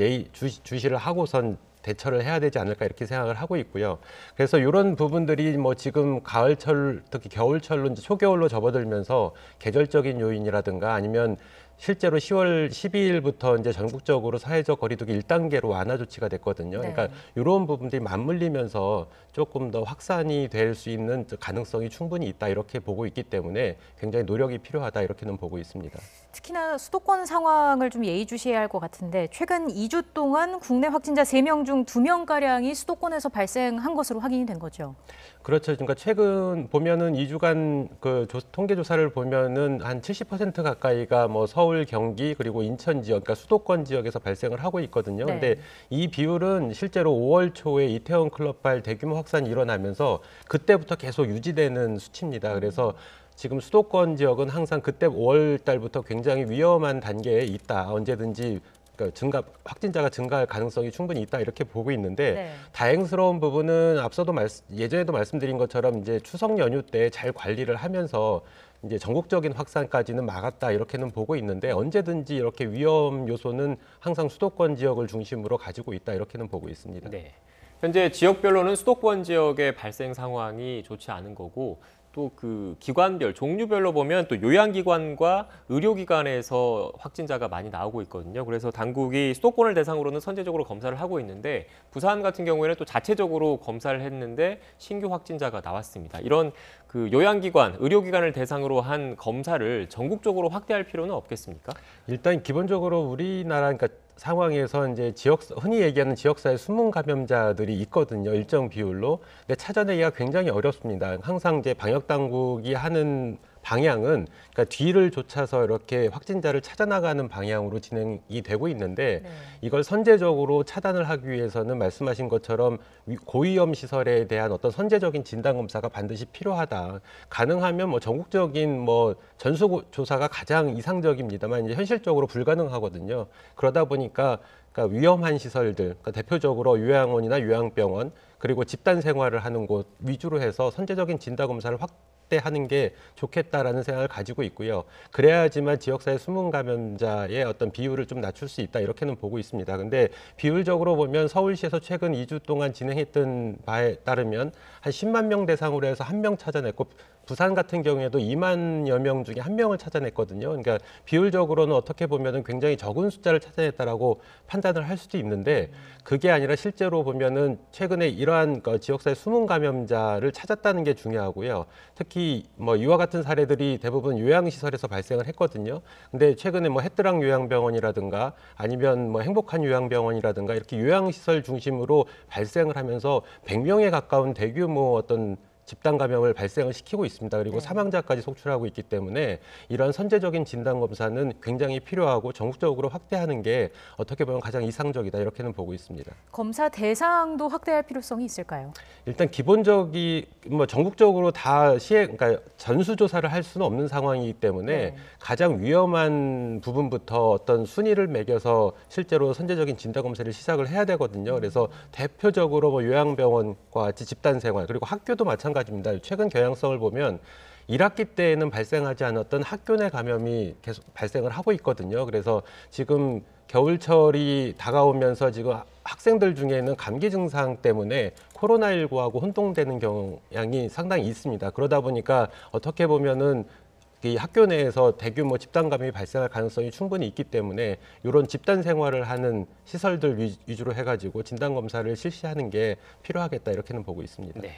주시를 하고선 대처를 해야 되지 않을까 이렇게 생각을 하고 있고요. 그래서 이런 부분들이 뭐 지금 가을철, 특히 겨울철로 이제 초겨울로 접어들면서 계절적인 요인이라든가 아니면 실제로 10월 12일부터 이제 전국적으로 사회적 거리두기 1단계로 완화 조치가 됐거든요. 그러니까 이런 부분들이 맞물리면서 조금 더 확산이 될 수 있는 가능성이 충분히 있다 이렇게 보고 있기 때문에 굉장히 노력이 필요하다 이렇게는 보고 있습니다. 특히나 수도권 상황을 좀 예의주시해야 할 것 같은데 최근 2주 동안 국내 확진자 3명 중 2명가량이 수도권에서 발생한 것으로 확인이 된 거죠. 그렇죠. 그러니까 최근 보면은 2주간 그 통계 조사를 보면은 한 70% 가까이가 뭐 서울, 경기 그리고 인천 지역, 그러니까 수도권 지역에서 발생을 하고 있거든요. 근데 이 비율은 실제로 5월 초에 이태원 클럽발 대규모 확산이 일어나면서 그때부터 계속 유지되는 수치입니다. 그래서 지금 수도권 지역은 항상 그때 5월 달부터 굉장히 위험한 단계에 있다. 언제든지 그러니까 확진자가 증가할 가능성이 충분히 있다 이렇게 보고 있는데 다행스러운 부분은 앞서도 예전에도 말씀드린 것처럼 이제 추석 연휴 때 잘 관리를 하면서 이제 전국적인 확산까지는 막았다 이렇게는 보고 있는데 언제든지 이렇게 위험 요소는 항상 수도권 지역을 중심으로 가지고 있다 이렇게는 보고 있습니다. 네. 현재 지역별로는 수도권 지역의 발생 상황이 좋지 않은 거고 또 그 기관별, 종류별로 보면 또 요양기관과 의료기관에서 확진자가 많이 나오고 있거든요. 그래서 당국이 수도권을 대상으로는 선제적으로 검사를 하고 있는데 부산 같은 경우에는 또 자체적으로 검사를 했는데 신규 확진자가 나왔습니다. 이런 그 요양기관, 의료기관을 대상으로 한 검사를 전국적으로 확대할 필요는 없겠습니까? 일단 기본적으로 우리나라 그러니까 상황에서 이제 흔히 얘기하는 지역사회 숨은 감염자들이 있거든요. 일정 비율로. 근데 찾아내기가 굉장히 어렵습니다. 항상 이제 방역 당국이 하는 방향은 그러니까 뒤를 쫓아서 이렇게 확진자를 찾아나가는 방향으로 진행이 되고 있는데 이걸 선제적으로 차단을 하기 위해서는 말씀하신 것처럼 고위험 시설에 대한 어떤 선제적인 진단 검사가 반드시 필요하다. 가능하면 뭐 전국적인 뭐 전수조사가 가장 이상적입니다만 이제 현실적으로 불가능하거든요. 그러다 보니까 위험한 시설들, 그러니까 대표적으로 요양원이나 요양병원 그리고 집단 생활을 하는 곳 위주로 해서 선제적인 진단 검사를 확대하는 게 좋겠다라는 생각을 가지고 있고요. 그래야지만 지역사회 숨은 감염자의 어떤 비율을 좀 낮출 수 있다 이렇게는 보고 있습니다. 근데 비율적으로 보면 서울시에서 최근 2주 동안 진행했던 바에 따르면 한 10만 명 대상으로 해서 1명 찾아냈고 부산 같은 경우에도 2만여 명 중에 1명을 찾아냈거든요. 그러니까 비율적으로는 어떻게 보면은 굉장히 적은 숫자를 찾아냈다라고 판단을 할 수도 있는데 그게 아니라 실제로 보면은 최근에 이러한 지역사회 숨은 감염자를 찾았다는 게 중요하고요. 특히 뭐 이와 같은 사례들이 대부분 요양시설에서 발생을 했거든요. 근데 최근에 뭐 햇드랑 요양병원이라든가 아니면 뭐 행복한 요양병원이라든가 이렇게 요양시설 중심으로 발생을 하면서 100명에 가까운 대규모 어떤 집단 감염을 발생을 시키고 있습니다. 그리고 사망자까지 속출하고 있기 때문에 이런 선제적인 진단 검사는 굉장히 필요하고 전국적으로 확대하는 게 어떻게 보면 가장 이상적이다 이렇게는 보고 있습니다. 검사 대상도 확대할 필요성이 있을까요? 일단 기본적이 뭐 전국적으로 다 그러니까 전수조사를 할 수는 없는 상황이기 때문에 가장 위험한 부분부터 어떤 순위를 매겨서 실제로 선제적인 진단 검사를 시작을 해야 되거든요. 그래서 대표적으로 뭐 요양병원과 같이 집단 생활 그리고 학교도 마찬가지입니다. 최근 경향성을 보면 1학기 때에는 발생하지 않았던 학교 내 감염이 계속 발생을 하고 있거든요. 그래서 지금 겨울철이 다가오면서 지금 학생들 중에는 감기 증상 때문에 코로나19하고 혼동되는 경향이 상당히 있습니다. 그러다 보니까 어떻게 보면은 이 학교 내에서 대규모 집단 감염이 발생할 가능성이 충분히 있기 때문에 이런 집단 생활을 하는 시설들 위주로 해가지고 진단 검사를 실시하는 게 필요하겠다 이렇게는 보고 있습니다. 네.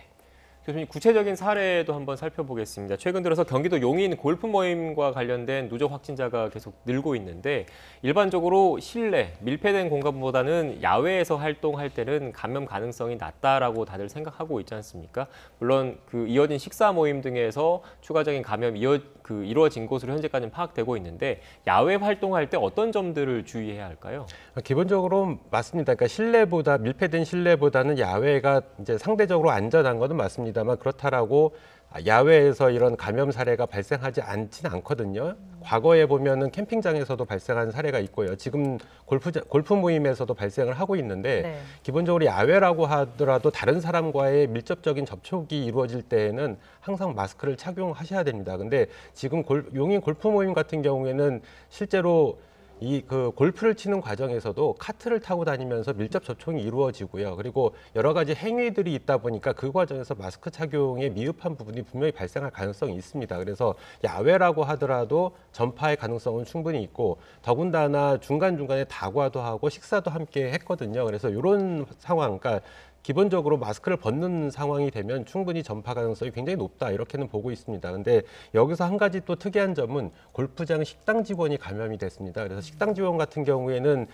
교수님, 구체적인 사례도 한번 살펴보겠습니다. 최근 들어서 경기도 용인 골프 모임과 관련된 누적 확진자가 계속 늘고 있는데 일반적으로 실내, 밀폐된 공간보다는 야외에서 활동할 때는 감염 가능성이 낮다라고 다들 생각하고 있지 않습니까? 물론 그 이어진 식사 모임 등에서 추가적인 감염이 이루어진 것으로 현재까지는 파악되고 있는데 야외 활동할 때 어떤 점들을 주의해야 할까요? 기본적으로 맞습니다. 그러니까 밀폐된 실내보다는 야외가 이제 상대적으로 안전한 것은 맞습니다만 그렇다라고 야외에서 이런 감염 사례가 발생하지 않지는 않거든요. 과거에 보면은 캠핑장에서도 발생한 사례가 있고요. 지금 골프 모임에서도 발생을 하고 있는데 기본적으로 야외라고 하더라도 다른 사람과의 밀접적인 접촉이 이루어질 때에는 항상 마스크를 착용하셔야 됩니다. 근데 지금 용인 골프 모임 같은 경우에는 실제로 그 골프를 치는 과정에서도 카트를 타고 다니면서 밀접 접촉이 이루어지고요. 그리고 여러 가지 행위들이 있다 보니까 그 과정에서 마스크 착용에 미흡한 부분이 분명히 발생할 가능성이 있습니다. 그래서 야외라고 하더라도 전파의 가능성은 충분히 있고 더군다나 중간중간에 다과도 하고 식사도 함께 했거든요. 그래서 이런 상황, 그러니까 기본적으로 마스크를 벗는 상황이 되면 충분히 전파 가능성이 굉장히 높다 이렇게는 보고 있습니다. 근데 여기서 한 가지 또 특이한 점은 골프장 식당 직원이 감염이 됐습니다. 그래서 식당 직원 같은 경우에는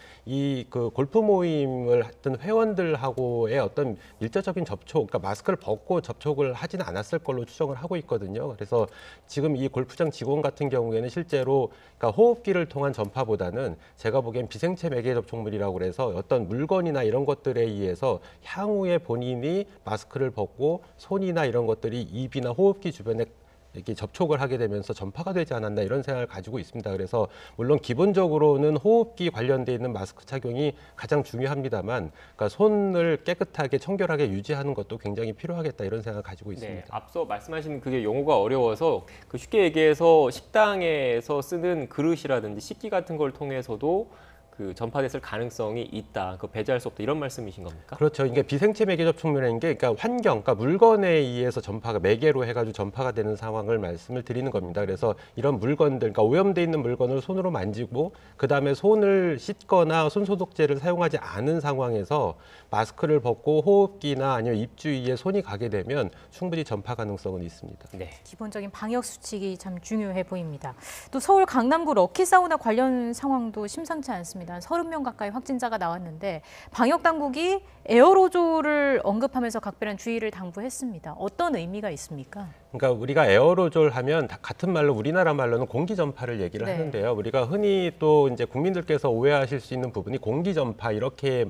그 골프 모임을 했던 회원들하고의 어떤 밀접적인 접촉, 그러니까 마스크를 벗고 접촉을 하지는 않았을 걸로 추정을 하고 있거든요. 그래서 지금 이 골프장 직원 같은 경우에는 실제로 그러니까 호흡기를 통한 전파보다는 제가 보기엔 비생체 매개 접촉물이라고 그래서 어떤 물건이나 이런 것들에 의해서 향후에 본인이 마스크를 벗고 손이나 이런 것들이 입이나 호흡기 주변에 이렇게 접촉을 하게 되면서 전파가 되지 않았나 이런 생각을 가지고 있습니다. 그래서 물론 기본적으로는 호흡기 관련돼 있는 마스크 착용이 가장 중요합니다만 그러니까 손을 깨끗하게 청결하게 유지하는 것도 굉장히 필요하겠다 이런 생각을 가지고 있습니다. 네, 앞서 말씀하신 그게 용어가 어려워서 쉽게 얘기해서 식당에서 쓰는 그릇이라든지 식기 같은 걸 통해서도 그 전파됐을 가능성이 있다, 그 배제할 수 없다 이런 말씀이신 겁니까? 그렇죠. 이게 비생체 매개 접촉물이라는 게 그러니까 환경, 그러니까 물건에 의해서 전파가 매개로 해가지고 전파가 되는 상황을 말씀을 드리는 겁니다. 그래서 이런 물건들, 그러니까 오염돼 있는 물건을 손으로 만지고 그 다음에 손을 씻거나 손소독제를 사용하지 않은 상황에서 마스크를 벗고 호흡기나 아니면 입 주위에 손이 가게 되면 충분히 전파 가능성은 있습니다. 네. 기본적인 방역 수칙이 참 중요해 보입니다. 또 서울 강남구 럭키사우나 관련 상황도 심상치 않습니다. 30명 가까이 확진자가 나왔는데 방역 당국이 에어로졸을 언급하면서 각별한 주의를 당부했습니다. 어떤 의미가 있습니까? 그러니까 우리가 에어로졸 하면 같은 말로 우리나라 말로는 공기 전파를 얘기를 하는데요. 우리가 흔히 또 이제 국민들께서 오해하실 수 있는 부분이 공기 전파 이렇게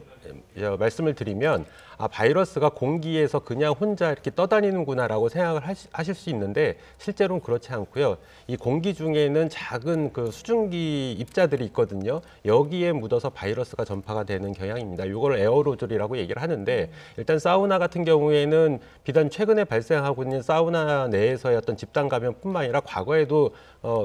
말씀을 드리면 바이러스가 공기에서 그냥 혼자 이렇게 떠다니는구나라고 생각을 하실 수 있는데 실제로는 그렇지 않고요. 이 공기 중에는 작은 그 수증기 입자들이 있거든요. 여기에 묻어서 바이러스가 전파가 되는 경향입니다. 이걸 에어로졸이라고 얘기를 하는데 일단 사우나 같은 경우에는 비단 최근에 발생하고 있는 사우나 내에서의 어떤 집단 감염뿐만 아니라 과거에도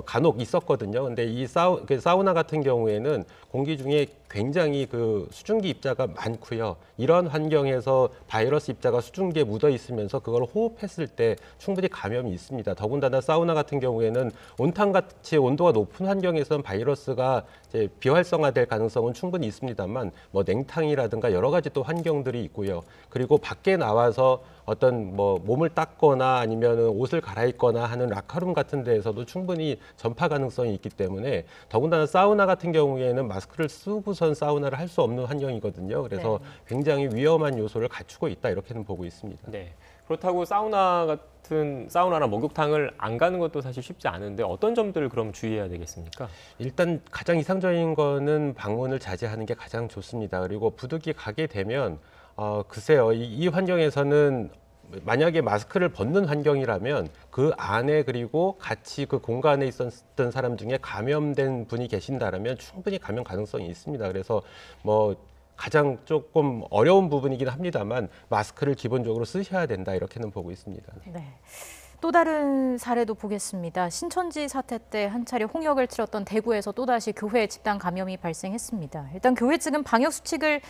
간혹 있었거든요. 근데 이 사우나 같은 경우에는 공기 중에 굉장히 그 수증기 입자가 많고요. 이런 환경에서 바이러스 입자가 수증기에 묻어 있으면서 그걸 호흡했을 때 충분히 감염이 있습니다. 더군다나 사우나 같은 경우에는 온탕같이 온도가 높은 환경에서는 바이러스가 이제 비활성화될 가능성은 충분히 있습니다만 뭐 냉탕이라든가 여러 가지 또 환경들이 있고요. 그리고 밖에 나와서 어떤 뭐 몸을 닦거나 아니면 옷을 갈아입거나 하는 락카룸 같은 데에서도 충분히 전파 가능성이 있기 때문에 더군다나 사우나 같은 경우에는 마스크를 쓰고선 사우나를 할 수 없는 환경이거든요. 그래서 굉장히 위험한 요소를 갖추고 있다 이렇게는 보고 있습니다. 네. 그렇다고 사우나나 목욕탕을 안 가는 것도 사실 쉽지 않은데 어떤 점들을 그럼 주의해야 되겠습니까? 일단 가장 이상적인 거는 방문을 자제하는 게 가장 좋습니다. 그리고 부득이 가게 되면 글쎄요, 이 환경에서는 만약에 마스크를 벗는 환경이라면 그 안에 그리고 같이 그 공간에 있었던 사람 중에 감염된 분이 계신다라면 충분히 감염 가능성이 있습니다. 그래서 뭐 가장 조금 어려운 부분이긴 합니다만 마스크를 기본적으로 쓰셔야 된다 이렇게는 보고 있습니다. 네. 또 다른 사례도 보겠습니다. 신천지 사태 때 한 차례 홍역을 치렀던 대구에서 또다시 교회 집단 감염이 발생했습니다. 일단 교회 측은 방역 수칙을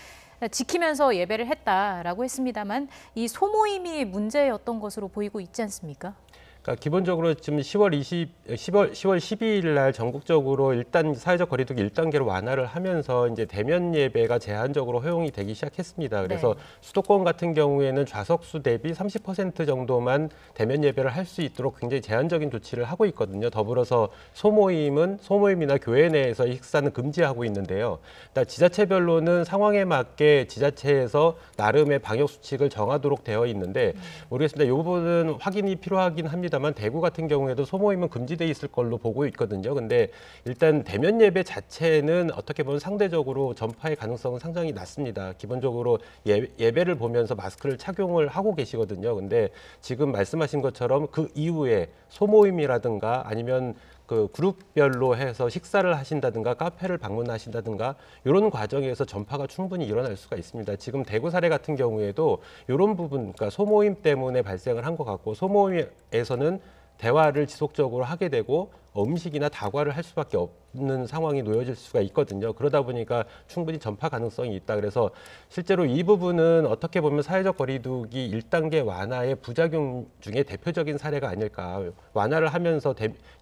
지키면서 예배를 했다라고 했습니다만 이 소모임이 문제였던 것으로 보이고 있지 않습니까? 그러니까 기본적으로 지금 10월 12일 날 전국적으로 일단 사회적 거리두기 1단계로 완화를 하면서 이제 대면 예배가 제한적으로 허용이 되기 시작했습니다. 그래서 네. 수도권 같은 경우에는 좌석수 대비 30% 정도만 대면 예배를 할 수 있도록 굉장히 제한적인 조치를 하고 있거든요. 더불어서 소모임이나 교회 내에서 식사는 금지하고 있는데요. 일단 지자체별로는 상황에 맞게 지자체에서 나름의 방역 수칙을 정하도록 되어 있는데 모르겠습니다. 이 부분은 확인이 필요하긴 합니다만 대구 같은 경우에도 소모임은 금지돼 있을 걸로 보고 있거든요. 근데 일단 대면 예배 자체는 어떻게 보면 상대적으로 전파의 가능성은 상당히 낮습니다. 기본적으로 예배를 보면서 마스크를 착용을 하고 계시거든요. 근데 지금 말씀하신 것처럼 그 이후에 소모임이라든가 아니면 그 그룹별로 해서 식사를 하신다든가 카페를 방문하신다든가 이런 과정에서 전파가 충분히 일어날 수가 있습니다. 지금 대구 사례 같은 경우에도 이런 부분, 그러니까 소모임 때문에 발생을 한 것 같고 소모임에서는 대화를 지속적으로 하게 되고 음식이나 다과를 할 수밖에 없는 상황이 놓여질 수가 있거든요. 그러다 보니까 충분히 전파 가능성이 있다. 그래서 실제로 이 부분은 어떻게 보면 사회적 거리두기 1단계 완화의 부작용 중에 대표적인 사례가 아닐까. 완화를 하면서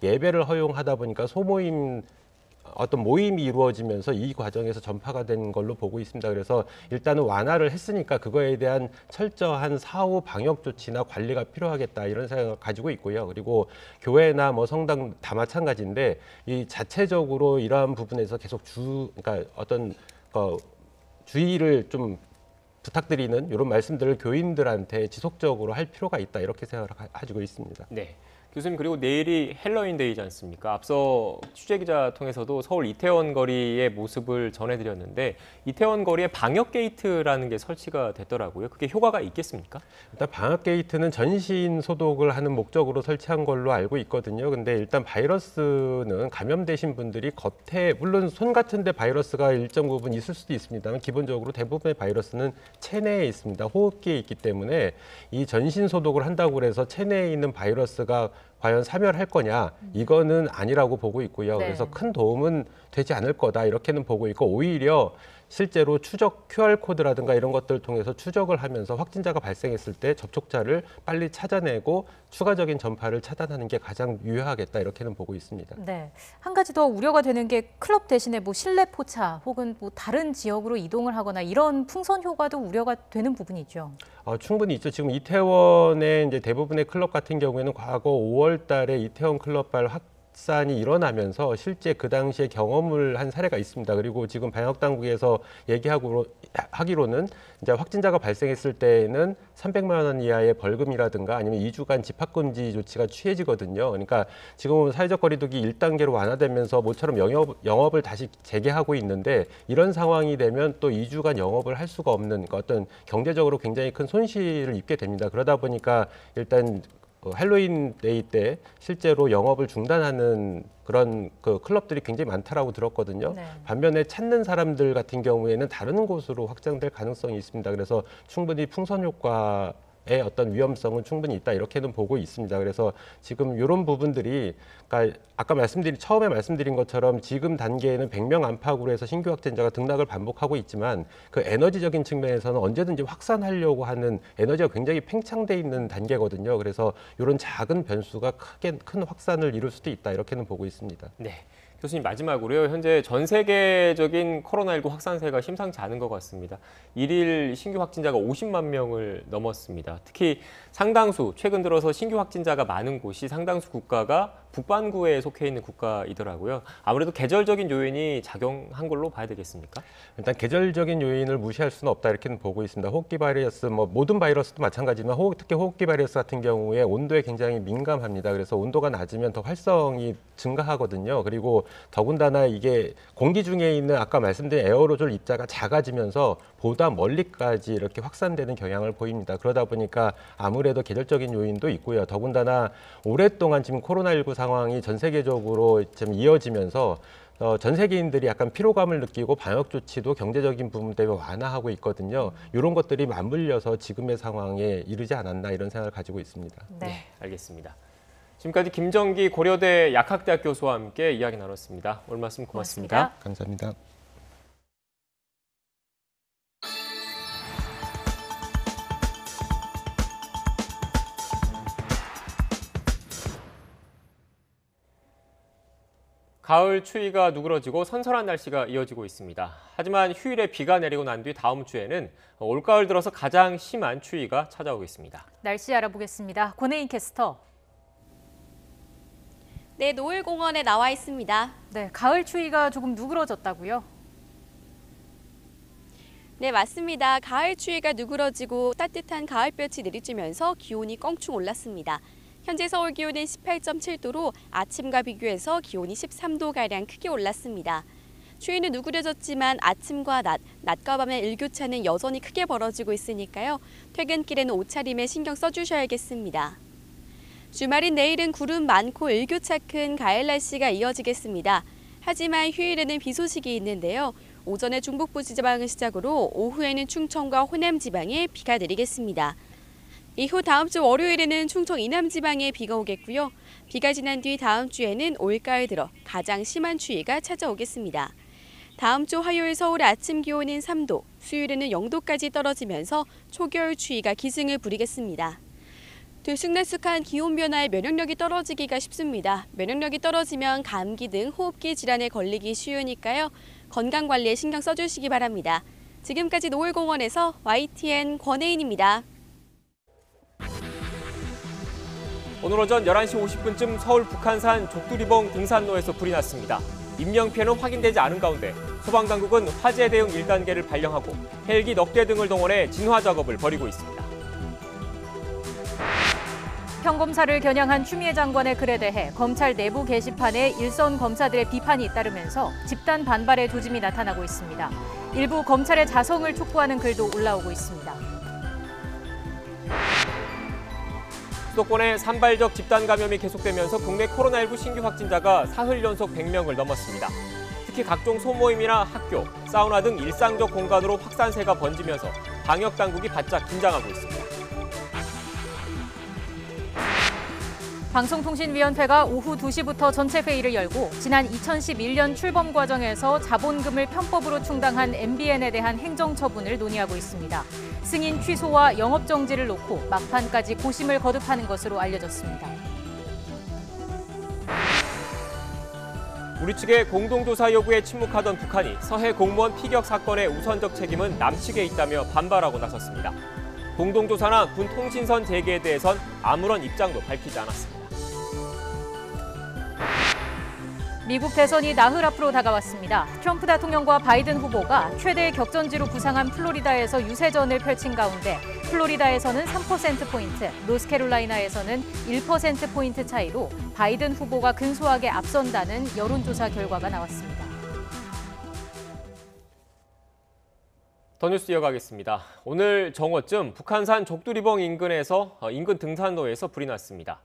예배를 허용하다 보니까 소모임 어떤 모임이 이루어지면서 이 과정에서 전파가 된 걸로 보고 있습니다. 그래서 일단은 완화를 했으니까 그거에 대한 철저한 사후 방역 조치나 관리가 필요하겠다 이런 생각을 가지고 있고요. 그리고 교회나 뭐 성당 다 마찬가지인데 이 자체적으로 이러한 부분에서 계속 그러니까 어떤 주의를 좀 부탁드리는 이런 말씀들을 교인들한테 지속적으로 할 필요가 있다 이렇게 생각을 가지고 있습니다. 네. 교수님, 그리고 내일이 헬로윈 데이지 않습니까? 앞서 취재기자 통해서도 서울 이태원 거리의 모습을 전해드렸는데 이태원 거리에 방역 게이트라는 게 설치가 됐더라고요. 그게 효과가 있겠습니까? 일단 방역 게이트는 전신 소독을 하는 목적으로 설치한 걸로 알고 있거든요. 근데 일단 바이러스는 감염되신 분들이 겉에 물론 손 같은 데 바이러스가 일정 부분 있을 수도 있습니다만 기본적으로 대부분의 바이러스는 체내에 있습니다. 호흡기에 있기 때문에 이 전신 소독을 한다고 해서 체내에 있는 바이러스가 과연 사멸할 거냐 이거는 아니라고 보고 있고요. 네. 그래서 큰 도움은 되지 않을 거다 이렇게는 보고 있고 오히려 실제로 추적 QR코드라든가 이런 것들을 통해서 추적을 하면서 확진자가 발생했을 때 접촉자를 빨리 찾아내고 추가적인 전파를 차단하는 게 가장 유효하겠다 이렇게는 보고 있습니다. 네, 한 가지 더 우려가 되는 게 클럽 대신에 뭐 실내 포차 혹은 뭐 다른 지역으로 이동을 하거나 이런 풍선 효과도 우려가 되는 부분이죠. 충분히 있죠. 지금 이태원의 이제 대부분의 클럽 같은 경우에는 과거 5월 달에 이태원 클럽발 확산이 일어나면서 실제 그 당시에 경험을 한 사례가 있습니다. 그리고 지금 방역 당국에서 하기로는 이제 확진자가 발생했을 때에는 300만 원 이하의 벌금이라든가 아니면 2주간 집합금지 조치가 취해지거든요. 그러니까 지금은 사회적 거리두기 1단계로 완화되면서 모처럼 영업을 다시 재개하고 있는데 이런 상황이 되면 또 2주간 영업을 할 수가 없는 어떤 경제적으로 굉장히 큰 손실을 입게 됩니다. 그러다 보니까 일단 헬로윈 데이 때 실제로 영업을 중단하는 그런 그 클럽들이 굉장히 많다라고 들었거든요. 네. 반면에 찾는 사람들 같은 경우에는 다른 곳으로 확장될 가능성이 있습니다. 그래서 충분히 풍선 효과의 어떤 위험성은 충분히 있다 이렇게는 보고 있습니다. 그래서 지금 이런 부분들이 그러니까 아까 처음에 말씀드린 것처럼 지금 단계에는 100명 안팎으로 해서 신규 확진자가 등락을 반복하고 있지만 그 에너지적인 측면에서는 언제든지 확산하려고 하는 에너지가 굉장히 팽창돼 있는 단계거든요. 그래서 이런 작은 변수가 큰 확산을 이룰 수도 있다 이렇게는 보고 있습니다. 네. 교수님, 마지막으로요. 현재 전 세계적인 코로나19 확산세가 심상치 않은 것 같습니다. 일일 신규 확진자가 50만 명을 넘었습니다. 특히 최근 들어서 신규 확진자가 많은 곳이 상당수 국가가 북반구에 속해 있는 국가이더라고요. 아무래도 계절적인 요인이 작용한 걸로 봐야 되겠습니까? 일단 계절적인 요인을 무시할 수는 없다 이렇게는 보고 있습니다. 호흡기 바이러스, 모든 바이러스도 마찬가지지만 특히 호흡기 바이러스 같은 경우에 온도에 굉장히 민감합니다. 그래서 온도가 낮으면 더 활성이 증가하거든요. 그리고 더군다나 이게 공기 중에 있는 아까 말씀드린 에어로졸 입자가 작아지면서 보다 멀리까지 이렇게 확산되는 경향을 보입니다. 그러다 보니까 아무래도 계절적인 요인도 있고요. 더군다나 오랫동안 지금 코로나19 상황이 전 세계적으로 좀 이어지면서 전 세계인들이 약간 피로감을 느끼고 방역 조치도 경제적인 부분 때문에 완화하고 있거든요. 이런 것들이 맞물려서 지금의 상황에 이르지 않았나 이런 생각을 가지고 있습니다. 네, 알겠습니다. 지금까지 김정기 고려대 약학대학 교수와 함께 이야기 나눴습니다. 오늘 말씀 고맙습니다. 감사합니다. 가을 추위가 누그러지고 선선한 날씨가 이어지고 있습니다. 하지만 휴일에 비가 내리고 난 뒤 다음 주에는 올가을 들어서 가장 심한 추위가 찾아오겠습니다. 날씨 알아보겠습니다. 권혜인 캐스터. 네, 노을공원에 나와 있습니다. 네, 가을 추위가 조금 누그러졌다고요? 네, 맞습니다. 가을 추위가 누그러지고 따뜻한 가을볕이 내리쬐면서 기온이 껑충 올랐습니다. 현재 서울 기온은 18.7도로 아침과 비교해서 기온이 13도가량 크게 올랐습니다. 추위는 누그러졌지만 아침과 낮과 밤의 일교차는 여전히 크게 벌어지고 있으니까요. 퇴근길에는 옷차림에 신경 써주셔야겠습니다. 주말인 내일은 구름 많고 일교차 큰 가을 날씨가 이어지겠습니다. 하지만 휴일에는 비 소식이 있는데요. 오전에 중북부 지방을 시작으로 오후에는 충청과 호남 지방에 비가 내리겠습니다. 이후 다음 주 월요일에는 충청 이남 지방에 비가 오겠고요. 비가 지난 뒤 다음 주에는 올가을 들어 가장 심한 추위가 찾아오겠습니다. 다음 주 화요일 서울의 아침 기온은 3도, 수요일에는 0도까지 떨어지면서 초겨울 추위가 기승을 부리겠습니다. 들쑥날쑥한 기온 변화에 면역력이 떨어지기가 쉽습니다. 면역력이 떨어지면 감기 등 호흡기 질환에 걸리기 쉬우니까요. 건강관리에 신경 써주시기 바랍니다. 지금까지 노을공원에서 YTN 권혜인입니다. 오늘 오전 11시 50분쯤 서울 북한산 족두리봉 등산로에서 불이 났습니다. 인명피해는 확인되지 않은 가운데 소방당국은 화재 대응 1단계를 발령하고 헬기 넉 대 등을 동원해 진화 작업을 벌이고 있습니다. 평검사를 겨냥한 추미애 장관의 글에 대해 검찰 내부 게시판에 일선 검사들의 비판이 잇따르면서 집단 반발의 조짐이 나타나고 있습니다. 일부 검찰의 자성을 촉구하는 글도 올라오고 있습니다. 수도권의 산발적 집단 감염이 계속되면서 국내 코로나19 신규 확진자가 사흘 연속 100명을 넘었습니다. 특히 각종 소모임이나 학교, 사우나 등 일상적 공간으로 확산세가 번지면서 방역 당국이 바짝 긴장하고 있습니다. 방송통신위원회가 오후 2시부터 전체 회의를 열고 지난 2011년 출범 과정에서 자본금을 편법으로 충당한 MBN에 대한 행정처분을 논의하고 있습니다. 승인 취소와 영업정지를 놓고 막판까지 고심을 거듭하는 것으로 알려졌습니다. 우리 측의 공동조사 요구에 침묵하던 북한이 서해 공무원 피격 사건의 우선적 책임은 남측에 있다며 반발하고 나섰습니다. 공동조사나 군 통신선 재개에 대해선 아무런 입장도 밝히지 않았습니다. 미국 대선이 나흘 앞으로 다가왔습니다. 트럼프 대통령과 바이든 후보가 최대 격전지로 부상한 플로리다에서 유세전을 펼친 가운데 플로리다에서는 3%포인트, 노스캐롤라이나에서는 1%포인트 차이로 바이든 후보가 근소하게 앞선다는 여론조사 결과가 나왔습니다. 더 뉴스 이어가겠습니다. 오늘 정오쯤 북한산 족두리봉 인근 등산로에서 불이 났습니다.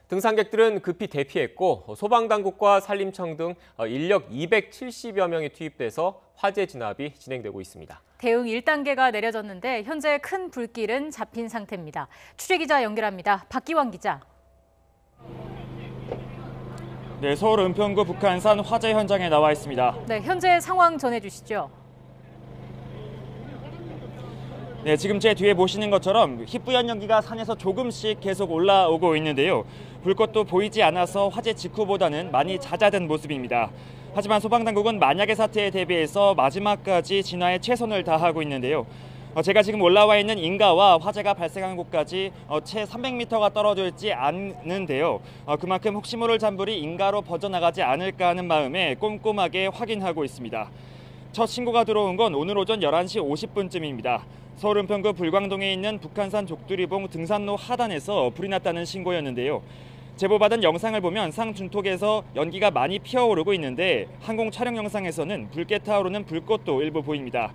등산객들은 급히 대피했고 소방당국과 산림청 등 인력 270여 명이 투입돼서 화재 진압이 진행되고 있습니다. 대응 1단계가 내려졌는데 현재 큰 불길은 잡힌 상태입니다. 취재기자 연결합니다. 박기환 기자. 네, 서울 은평구 북한산 화재 현장에 나와 있습니다. 네, 현재 상황 전해주시죠. 네, 지금 제 뒤에 보시는 것처럼 희뿌연 연기가 산에서 조금씩 계속 올라오고 있는데요. 불꽃도 보이지 않아서 화재 직후보다는 많이 잦아든 모습입니다. 하지만 소방당국은 만약의 사태에 대비해서 마지막까지 진화에 최선을 다하고 있는데요. 제가 지금 올라와 있는 인가와 화재가 발생한 곳까지 채 300m가 떨어져 있지 않는데요. 그만큼 혹시 모를 잔불이 인가로 퍼져나가지 않을까 하는 마음에 꼼꼼하게 확인하고 있습니다. 첫 신고가 들어온 건 오늘 오전 11시 50분쯤입니다. 서울 은평구 불광동에 있는 북한산 족두리봉 등산로 하단에서 불이 났다는 신고였는데요. 제보받은 영상을 보면 상중턱에서 연기가 많이 피어오르고 있는데 항공 촬영 영상에서는 붉게 타오르는 불꽃도 일부 보입니다.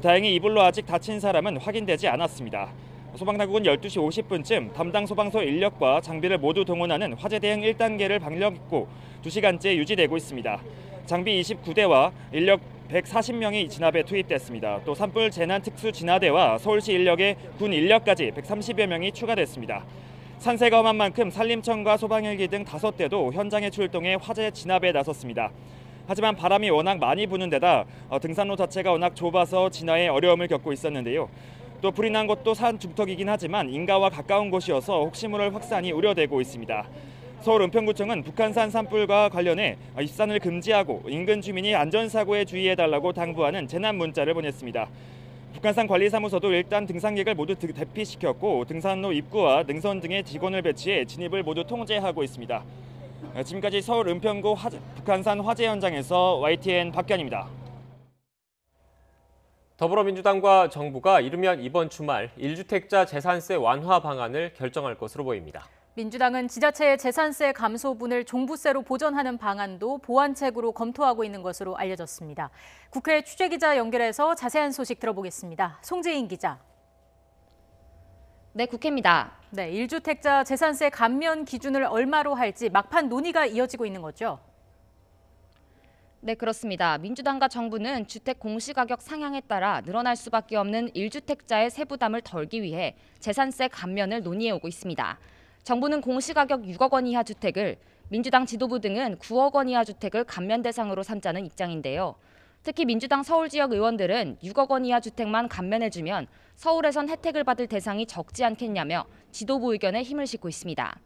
다행히 이 불로 아직 다친 사람은 확인되지 않았습니다. 소방당국은 12시 50분쯤 담당 소방서 인력과 장비를 모두 동원하는 화재 대응 1단계를 방역했고 2시간째 유지되고 있습니다. 장비 29대와 인력 140명이 진압에 투입됐습니다. 또 산불 재난 특수 진화대와 서울시 인력의 군 인력까지 130여 명이 추가됐습니다. 산세가 험한 만큼 산림청과 소방헬기 등 5대도 현장에 출동해 화재 진압에 나섰습니다. 하지만 바람이 워낙 많이 부는 데다 등산로 자체가 워낙 좁아서 진화에 어려움을 겪고 있었는데요. 또 불이 난 곳도 산 중턱이긴 하지만 인가와 가까운 곳이어서 혹시 모를 확산이 우려되고 있습니다. 서울 은평구청은 북한산 산불과 관련해 입산을 금지하고 인근 주민이 안전사고에 주의해달라고 당부하는 재난 문자를 보냈습니다. 북한산 관리사무소도 일단 등산객을 모두 대피시켰고 등산로 입구와 능선 등의 직원을 배치해 진입을 모두 통제하고 있습니다. 지금까지 서울 은평구 북한산 화재 현장에서 YTN 박견입니다. 더불어민주당과 정부가 이르면 이번 주말 1주택자 재산세 완화 방안을 결정할 것으로 보입니다. 민주당은 지자체의 재산세 감소분을 종부세로 보전하는 방안도 보완책으로 검토하고 있는 것으로 알려졌습니다. 국회 취재기자 연결해서 자세한 소식 들어보겠습니다. 송재인 기자. 네, 국회입니다. 네, 1주택자 재산세 감면 기준을 얼마로 할지 막판 논의가 이어지고 있는 거죠? 네, 그렇습니다. 민주당과 정부는 주택 공시가격 상향에 따라 늘어날 수밖에 없는 1주택자의 세부담을 덜기 위해 재산세 감면을 논의해오고 있습니다. 정부는 공시가격 6억 원 이하 주택을, 민주당 지도부 등은 9억 원 이하 주택을 감면 대상으로 삼자는 입장인데요. 특히 민주당 서울 지역 의원들은 6억 원 이하 주택만 감면해주면 서울에선 혜택을 받을 대상이 적지 않겠냐며 지도부 의견에 힘을 싣고 있습니다.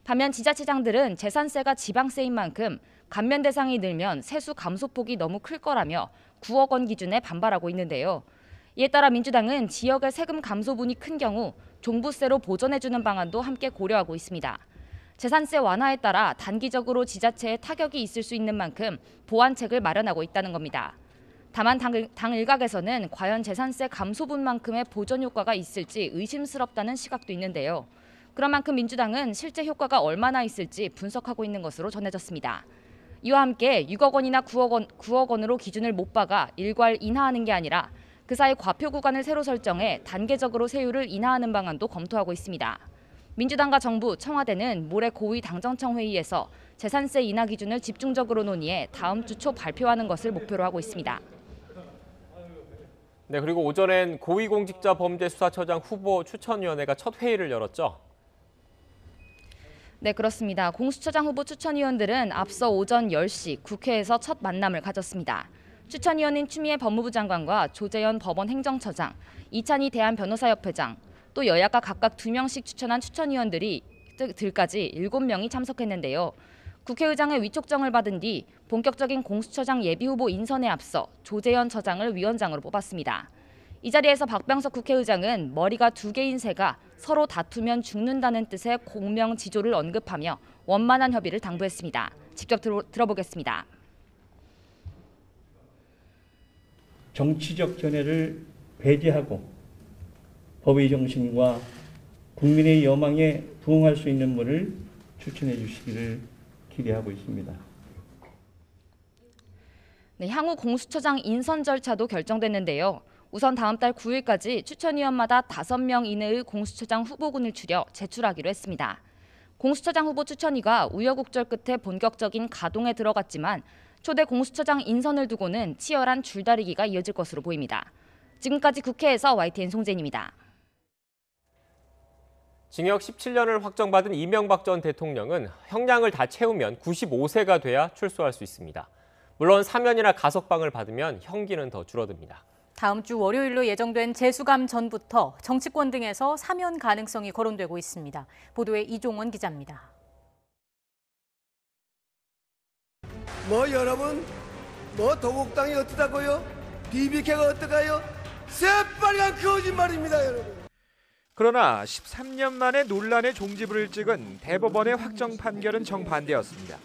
반면 지자체장들은 재산세가 지방세인 만큼 감면 대상이 늘면 세수 감소폭이 너무 클 거라며 9억 원 기준에 반발하고 있는데요. 이에 따라 민주당은 지역의 세금 감소분이 큰 경우 종부세로 보전해주는 방안도 함께 고려하고 있습니다. 재산세 완화에 따라 단기적으로 지자체에 타격이 있을 수 있는 만큼 보완책을 마련하고 있다는 겁니다. 다만 당 일각에서는 과연 재산세 감소분만큼의 보전 효과가 있을지 의심스럽다는 시각도 있는데요. 그런 만큼 민주당은 실제 효과가 얼마나 있을지 분석하고 있는 것으로 전해졌습니다. 이와 함께 6억 원이나 9억 원으로 기준을 못 박아 일괄 인하하는 게 아니라 그 사이 과표 구간을 새로 설정해 단계적으로 세율을 인하하는 방안도 검토하고 있습니다. 민주당과 정부, 청와대는 모레 고위 당정청 회의에서 재산세 인하 기준을 집중적으로 논의해 다음 주 초 발표하는 것을 목표로 하고 있습니다. 네, 그리고 오전엔 고위공직자범죄수사처장 후보 추천위원회가 첫 회의를 열었죠. 네, 그렇습니다. 공수처장 후보 추천위원들은 앞서 오전 10시 국회에서 첫 만남을 가졌습니다. 추천위원인 추미애 법무부 장관과 조재현 법원 행정처장, 이찬희 대한변호사협회장, 또 여야가 각각 2명씩 추천한 추천위원들까지 7명이 참석했는데요. 국회의장의 위촉정을 받은 뒤 본격적인 공수처장 예비후보 인선에 앞서 조재현 처장을 위원장으로 뽑았습니다. 이 자리에서 박병석 국회의장은 머리가 2개인 새가 서로 다투면 죽는다는 뜻의 공명지조를 언급하며 원만한 협의를 당부했습니다. 직접 들어보겠습니다. 정치적 견해를 배제하고 법의 정신과 국민의 여망에 부응할 수 있는 분을 추천해 주시기를 기대하고 있습니다. 네, 향후 공수처장 인선 절차도 결정됐는데요. 우선 다음 달 9일까지 추천위원마다 5명 이내의 공수처장 후보군을 추려 제출하기로 했습니다. 공수처장 후보 추천위가 우여곡절 끝에 본격적인 가동에 들어갔지만 초대 공수처장 인선을 두고는 치열한 줄다리기가 이어질 것으로 보입니다. 지금까지 국회에서 YTN 송재인입니다. 징역 17년을 확정받은 이명박 전 대통령은 형량을 다 채우면 95세가 돼야 출소할 수 있습니다. 물론 사면이나 가석방을 받으면 형기는 더 줄어듭니다. 다음 주 월요일로 예정된 재수감 전부터 정치권 등에서 사면 가능성이 거론되고 있습니다. 보도에 이종원 기자입니다. 여러분, 도곡당이 어떠다고요? BBK가 어떠가요? 새빨간 거짓말입니다, 여러분. 그러나 13년 만에 논란의 종지부를 찍은 대법원의 확정 판결은 정반대였습니다.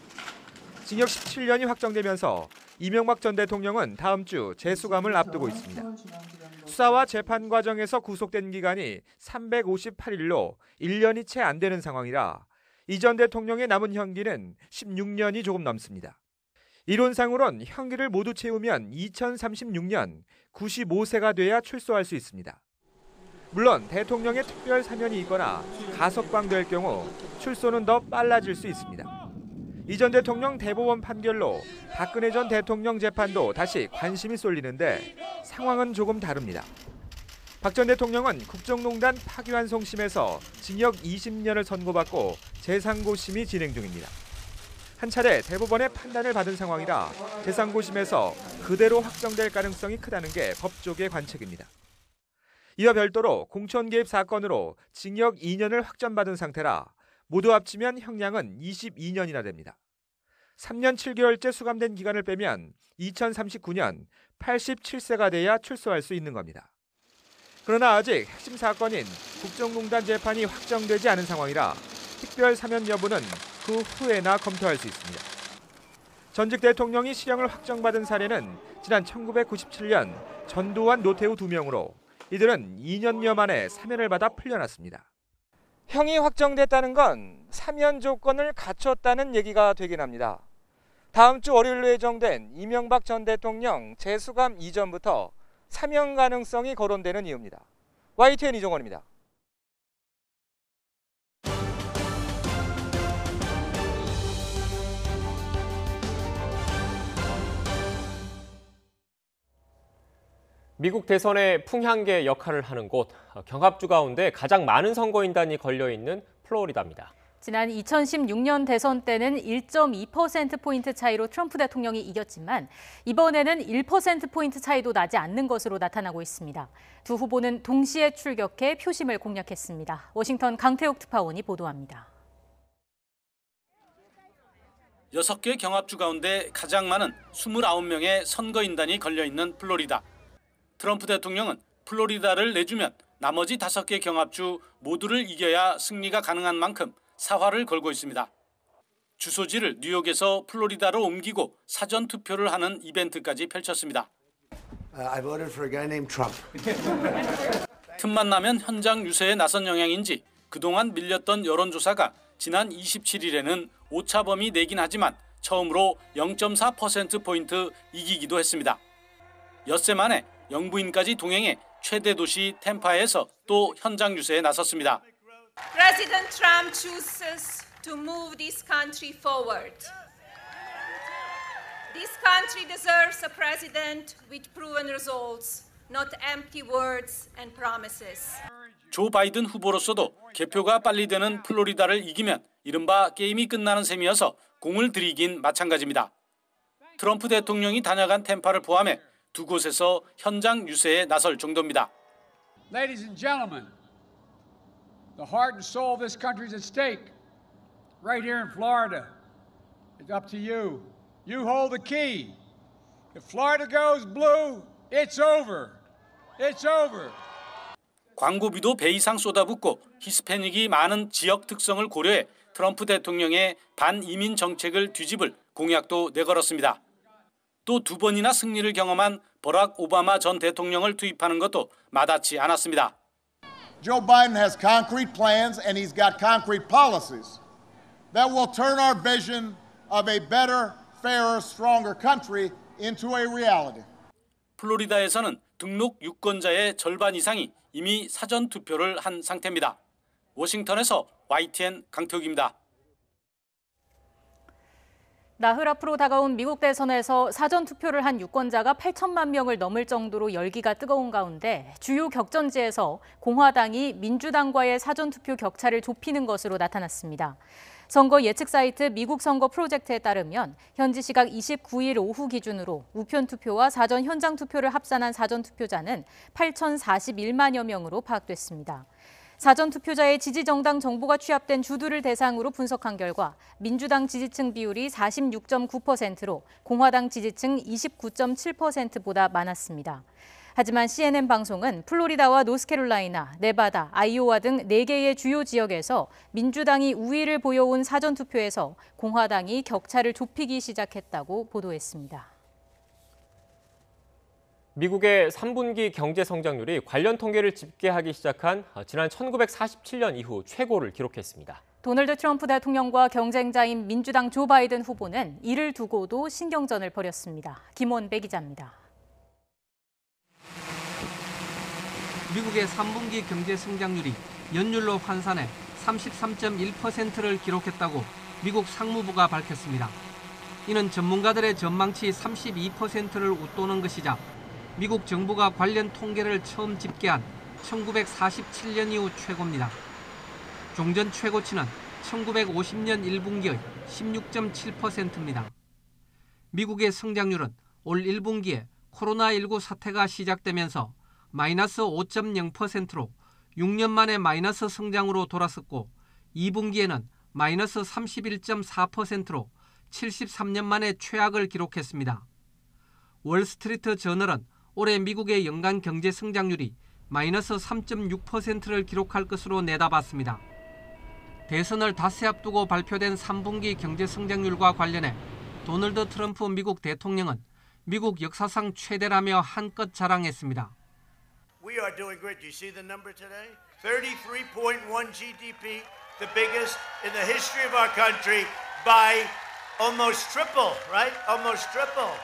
징역 17년이 확정되면서 이명박 전 대통령은 다음 주 재수감을 앞두고 있습니다. 수사와 재판 과정에서 구속된 기간이 358일로 1년이 채 안 되는 상황이라 이 전 대통령의 남은 형기는 16년이 조금 넘습니다. 이론상으론 형기를 모두 채우면 2036년 95세가 돼야 출소할 수 있습니다. 물론 대통령의 특별 사면이 있거나 가석방될 경우 출소는 더 빨라질 수 있습니다. 이 전 대통령 대법원 판결로 박근혜 전 대통령 재판도 다시 관심이 쏠리는데 상황은 조금 다릅니다. 박 전 대통령은 국정농단 파기환송심에서 징역 20년을 선고받고 재상고심이 진행 중입니다. 한 차례 대법원의 판단을 받은 상황이라 재상고심에서 그대로 확정될 가능성이 크다는 게 법조계 관측입니다. 이와 별도로 공천 개입 사건으로 징역 2년을 확정받은 상태라 모두 합치면 형량은 22년이나 됩니다. 3년 7개월째 수감된 기간을 빼면 2039년 87세가 돼야 출소할 수 있는 겁니다. 그러나 아직 핵심 사건인 국정농단 재판이 확정되지 않은 상황이라 특별 사면 여부는 그 후에나 검토할 수 있습니다. 전직 대통령이 실형을 확정받은 사례는 지난 1997년 전두환, 노태우 2명으로 이들은 2년여 만에 사면을 받아 풀려났습니다. 형이 확정됐다는 건 사면 조건을 갖췄다는 얘기가 되긴 합니다. 다음 주 월요일로 예정된 이명박 전 대통령 재수감 이전부터 사면 가능성이 거론되는 이유입니다. YTN 이종원입니다. 미국 대선의 풍향계 역할을 하는 곳, 경합주 가운데 가장 많은 선거인단이 걸려있는 플로리다입니다. 지난 2016년 대선 때는 1.2%포인트 차이로 트럼프 대통령이 이겼지만 이번에는 1%포인트 차이도 나지 않는 것으로 나타나고 있습니다. 두 후보는 동시에 출격해 표심을 공략했습니다. 워싱턴 강태욱 특파원이 보도합니다. 6개 경합주 가운데 가장 많은 29명의 선거인단이 걸려있는 플로리다. 트럼프 대통령은 플로리다를 내주면 나머지 5개 경합주 모두를 이겨야 승리가 가능한 만큼 사활을 걸고 있습니다. 주소지를 뉴욕에서 플로리다로 옮기고 사전 투표를 하는 이벤트까지 펼쳤습니다. I voted for a guy named Trump. 틈만 나면 현장 유세에 나선 영향인지 그동안 밀렸던 여론조사가 지난 27일에는 오차범위 내긴 하지만 처음으로 0.4%포인트 이기기도 했습니다. 엿새 만에 영부인까지 동행해 최대 도시 템파에서 또 현장 유세에 나섰습니다. President Trump chooses to move this country forward. This country deserves a president with proven results, not empty words and promises. 조 바이든 후보로서도 개표가 빨리 되는 플로리다를 이기면 이른바 게임이 끝나는 셈이어서 공을 들이긴 마찬가지입니다. 트럼프 대통령이 다녀간 템파를 포함해 두 곳에서 현장 유세에 나설 정도입니다. Ladies and gentlemen, the heart and soul of this country is at stake. Right here in Florida. It's up to you. You hold the key. If Florida goes blue, it's over. It's over. 광고비도 배 이상 쏟아붓고 히스패닉이 많은 지역 특성을 고려해 트럼프 대통령의 반이민 정책을 뒤집을 공약도 내걸었습니다. 또 2번이나 승리를 경험한 버락 오바마 전 대통령을 투입하는 것도 마다치 않았습니다. Joe Biden has concrete plans and he's got concrete policies that will turn our vision of a better, fairer, stronger country into a reality. 플로리다에서는 등록 유권자의 절반 이상이 이미 사전 투표를 한 상태입니다. 워싱턴에서 YTN 강태욱입니다. 나흘 앞으로 다가온 미국 대선에서 사전 투표를 한 유권자가 8천만 명을 넘을 정도로 열기가 뜨거운 가운데 주요 격전지에서 공화당이 민주당과의 사전 투표 격차를 좁히는 것으로 나타났습니다. 선거 예측 사이트 미국 선거 프로젝트에 따르면 현지 시각 29일 오후 기준으로 우편 투표와 사전 현장 투표를 합산한 사전 투표자는 8,041만여 명으로 파악됐습니다. 사전 투표자의 지지 정당 정보가 취합된 주들을 대상으로 분석한 결과 민주당 지지층 비율이 46.9%로 공화당 지지층 29.7%보다 많았습니다. 하지만 CNN 방송은 플로리다와 노스캐롤라이나, 네바다, 아이오와 등 4개의 주요 지역에서 민주당이 우위를 보여온 사전투표에서 공화당이 격차를 좁히기 시작했다고 보도했습니다. 미국의 3분기 경제 성장률이 관련 통계를 집계하기 시작한 지난 1947년 이후 최고를 기록했습니다. 도널드 트럼프 대통령과 경쟁자인 민주당 조 바이든 후보는 이를 두고도 신경전을 벌였습니다. 김원배 기자입니다. 미국의 3분기 경제 성장률이 연율로 환산해 33.1%를 기록했다고 미국 상무부가 밝혔습니다. 이는 전문가들의 전망치 32%를 웃도는 것이자 미국 정부가 관련 통계를 처음 집계한 1947년 이후 최고입니다. 종전 최고치는 1950년 1분기의 16.7%입니다. 미국의 성장률은 올 1분기에 코로나19 사태가 시작되면서 마이너스 5.0%로 6년 만에 마이너스 성장으로 돌아섰고 2분기에는 마이너스 31.4%로 73년 만에 최악을 기록했습니다. 월스트리트 저널은 올해 미국의 연간 경제 성장률이 마이너스 3.6%를 기록할 것으로 내다봤습니다. 대선을 닷새 앞두고 발표된 3분기 경제 성장률과 관련해 도널드 트럼프 미국 대통령은 미국 역사상 최대라며 한껏 자랑했습니다. We are doing great. Do you see the number today? 33.1 GDP, the biggest in the history of our country by almost triple, right? Almost triple.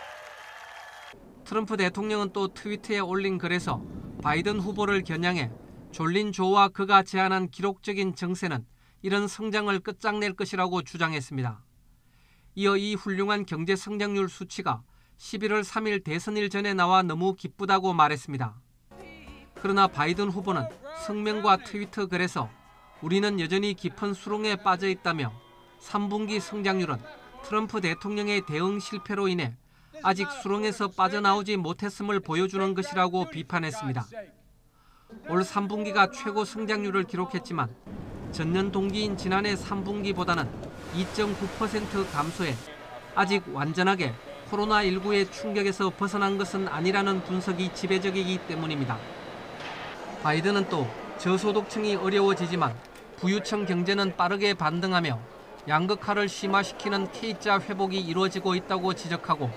트럼프 대통령은 또 트위터에 올린 글에서 바이든 후보를 겨냥해 졸린 조와 그가 제안한 기록적인 정세는 이런 성장을 끝장낼 것이라고 주장했습니다. 이어 이 훌륭한 경제 성장률 수치가 11월 3일 대선일 전에 나와 너무 기쁘다고 말했습니다. 그러나 바이든 후보는 성명과 트위터 글에서 우리는 여전히 깊은 수렁에 빠져 있다며 3분기 성장률은 트럼프 대통령의 대응 실패로 인해 아직 수렁에서 빠져나오지 못했음을 보여주는 것이라고 비판했습니다. 올 3분기가 최고 성장률을 기록했지만 전년 동기인 지난해 3분기보다는 2.9% 감소해 아직 완전하게 코로나19의 충격에서 벗어난 것은 아니라는 분석이 지배적이기 때문입니다. 바이든은 또 저소득층이 어려워지지만 부유층 경제는 빠르게 반등하며 양극화를 심화시키는 K자 회복이 이루어지고 있다고 지적하고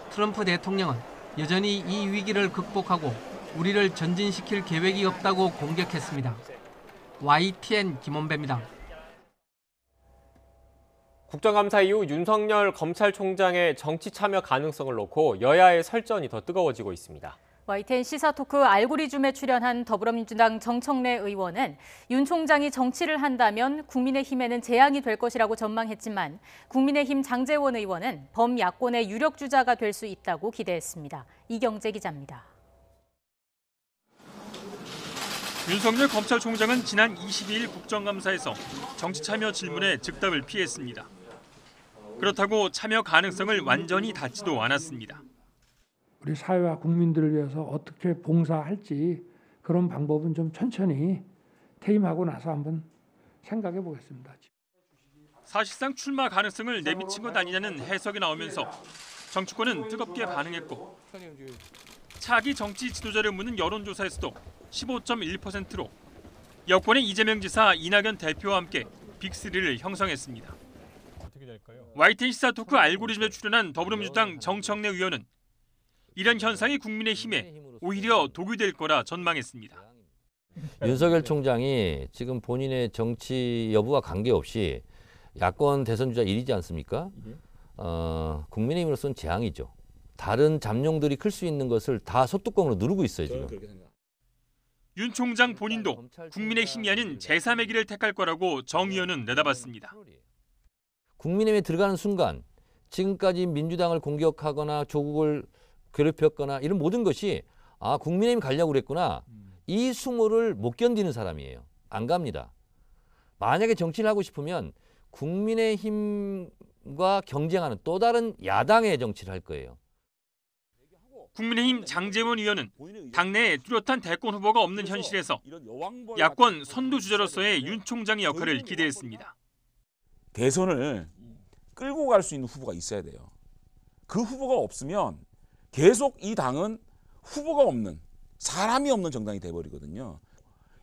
트럼프 대통령은 여전히 이 위기를 극복하고 우리를 전진시킬 계획이 없다고 공격했습니다. YTN 김원배입니다. 국정감사 이후 윤석열 검찰총장의 정치 참여 가능성을 놓고 여야의 설전이 더 뜨거워지고 있습니다. YTN 시사토크 알고리즘에 출연한 더불어민주당 정청래 의원은 윤 총장이 정치를 한다면 국민의힘에는 재앙이 될 것이라고 전망했지만 국민의힘 장제원 의원은 범야권의 유력 주자가 될 수 있다고 기대했습니다. 이경재 기자입니다. 윤석열 검찰총장은 지난 22일 국정감사에서 정치 참여 질문에 즉답을 피했습니다. 그렇다고 참여 가능성을 완전히 닫지도 않았습니다. 우리 사회와 국민들을 위해서 어떻게 봉사할지 그런 방법은 좀 천천히 퇴임하고 나서 한번 생각해 보겠습니다. 사실상 출마 가능성을 내비친 것 아니냐는 해석이 나오면서 정치권은 뜨겁게 반응했고 차기 정치 지도자를 묻는 여론조사에서도 15.1%로 여권의 이재명 지사, 이낙연 대표와 함께 빅3를 형성했습니다. YTN 시사토크 알고리즘에 출연한 더불어민주당 정청래 의원은 이런 현상이 국민의힘에 오히려 독이 될 거라 전망했습니다. 윤석열 총장이 지금 본인의 정치 여부와 관계없이 야권 대선 주자 1위지 않습니까? 국민의힘으로서는 재앙이죠. 다른 잠룡들이 클 수 있는 것을 다 소뚜껑으로 누르고 있어요, 지금. 윤 총장 본인도 국민의힘이 아닌 제3의 길을 택할 거라고 정 의원은 내다봤습니다. 국민의힘에 들어가는 순간 지금까지 민주당을 공격하거나 조국을 괴롭혔거나 이런 모든 것이 국민의힘 가려고 그랬구나. 이 수모를 못 견디는 사람이에요. 안 갑니다. 만약에 정치를 하고 싶으면 국민의힘과 경쟁하는 또 다른 야당의 정치를 할 거예요. 국민의힘 장제원 의원은 당내에 뚜렷한 대권 후보가 없는 현실에서 야권 선두주자로서의 윤 총장의 역할을 기대했습니다. 대선을 끌고 갈 수 있는 후보가 있어야 돼요. 그 후보가 없으면 계속 이 당은 후보가 없는 사람이 없는 정당이 돼버리거든요.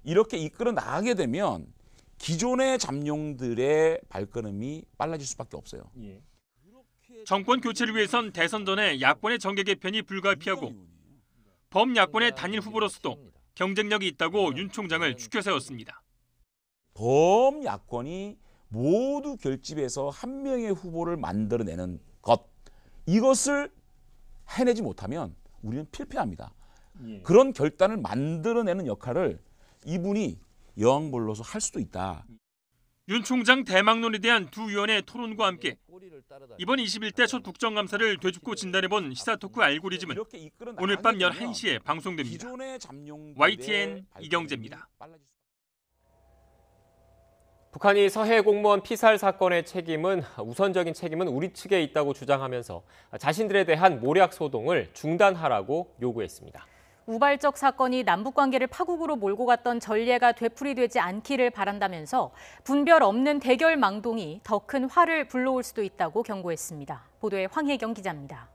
이렇게 이끌어 나가게 되면 기존의 잠룡들의 발걸음이 빨라질 수밖에 없어요. 정권 교체를 위해선 대선 전에 야권의 정계 개편이 불가피하고 범야권의 단일 후보로서도 경쟁력이 있다고 윤 총장을 추켜 세웠습니다. 범야권이 모두 결집해서 한 명의 후보를 만들어내는 것, 이것을 해내지 못하면 우리는 필패합니다. 그런 결단을 만들어내는 역할을 이분이 여왕벌로서 할 수도 있다. 윤 총장 대망론에 대한 두 위원의 토론과 함께 이번 21대 첫 국정감사를 되짚고 진단해본 시사토크 알고리즘은 오늘 밤 11시에 방송됩니다. YTN 이경재입니다. 북한이 서해 공무원 피살 사건의 우선적인 책임은 우리 측에 있다고 주장하면서 자신들에 대한 모략 소동을 중단하라고 요구했습니다. 우발적 사건이 남북관계를 파국으로 몰고 갔던 전례가 되풀이되지 않기를 바란다면서 분별 없는 대결망동이 더 큰 화를 불러올 수도 있다고 경고했습니다. 보도에 황혜경 기자입니다.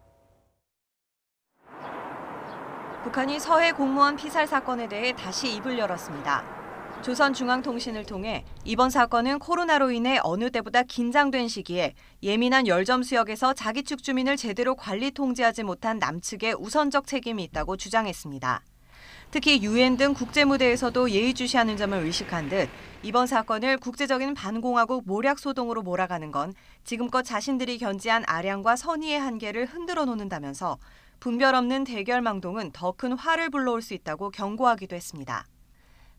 북한이 서해 공무원 피살 사건에 대해 다시 입을 열었습니다. 조선중앙통신을 통해 이번 사건은 코로나로 인해 어느 때보다 긴장된 시기에 예민한 열점수역에서 자기 측 주민을 제대로 관리 통제하지 못한 남측의 우선적 책임이 있다고 주장했습니다. 특히 UN 등 국제무대에서도 예의주시하는 점을 의식한 듯 이번 사건을 국제적인 반공화국 모략 소동으로 몰아가는 건 지금껏 자신들이 견지한 아량과 선의의 한계를 흔들어 놓는다면서 분별 없는 대결망동은 더 큰 화를 불러올 수 있다고 경고하기도 했습니다.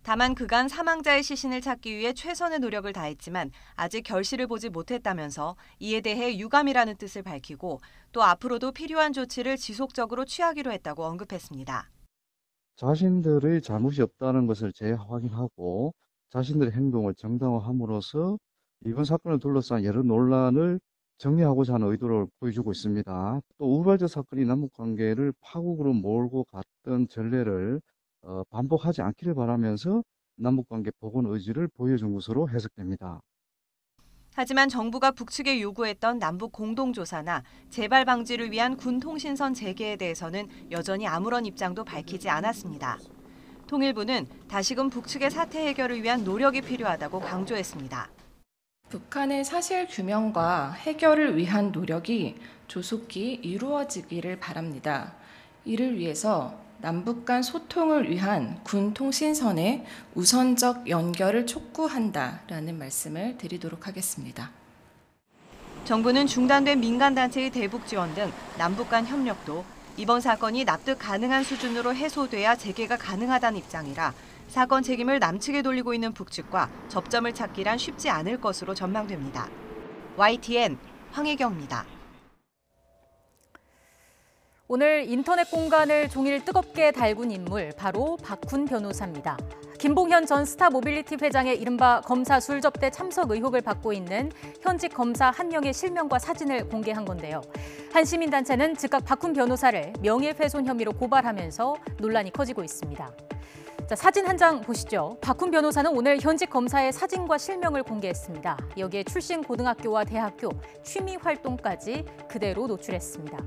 다만 그간 사망자의 시신을 찾기 위해 최선의 노력을 다했지만 아직 결실을 보지 못했다면서 이에 대해 유감이라는 뜻을 밝히고 또 앞으로도 필요한 조치를 지속적으로 취하기로 했다고 언급했습니다. 자신들의 잘못이 없다는 것을 재확인하고 자신들의 행동을 정당화함으로써 이번 사건을 둘러싼 여러 논란을 정리하고자 하는 의도를 보여주고 있습니다. 또 우발적 사건이 남북관계를 파국으로 몰고 갔던 전례를 반복하지 않기를 바라면서 남북관계 복원 의지를 보여준 것으로 해석됩니다. 하지만 정부가 북측에 요구했던 남북 공동조사나 재발 방지를 위한 군 통신선 재개에 대해서는 여전히 아무런 입장도 밝히지 않았습니다. 통일부는 다시금 북측의 사태 해결을 위한 노력이 필요하다고 강조했습니다. 북한의 사실 규명과 해결을 위한 노력이 조속히 이루어지기를 바랍니다. 이를 위해서 남북 간 소통을 위한 군 통신선의 우선적 연결을 촉구한다라는 말씀을 드리도록 하겠습니다. 정부는 중단된 민간단체의 대북 지원 등 남북 간 협력도 이번 사건이 납득 가능한 수준으로 해소돼야 재개가 가능하다는 입장이라 사건 책임을 남측에 돌리고 있는 북측과 접점을 찾기란 쉽지 않을 것으로 전망됩니다. YTN 황혜경입니다. 오늘 인터넷 공간을 종일 뜨겁게 달군 인물, 바로 박훈 변호사입니다. 김봉현 전 스타모빌리티 회장의 이른바 검사 술 접대 참석 의혹을 받고 있는 현직 검사 한 명의 실명과 사진을 공개한 건데요. 한 시민단체는 즉각 박훈 변호사를 명예훼손 혐의로 고발하면서 논란이 커지고 있습니다. 자, 사진 한 장 보시죠. 박훈 변호사는 오늘 현직 검사의 사진과 실명을 공개했습니다. 여기에 출신 고등학교와 대학교, 취미 활동까지 그대로 노출했습니다.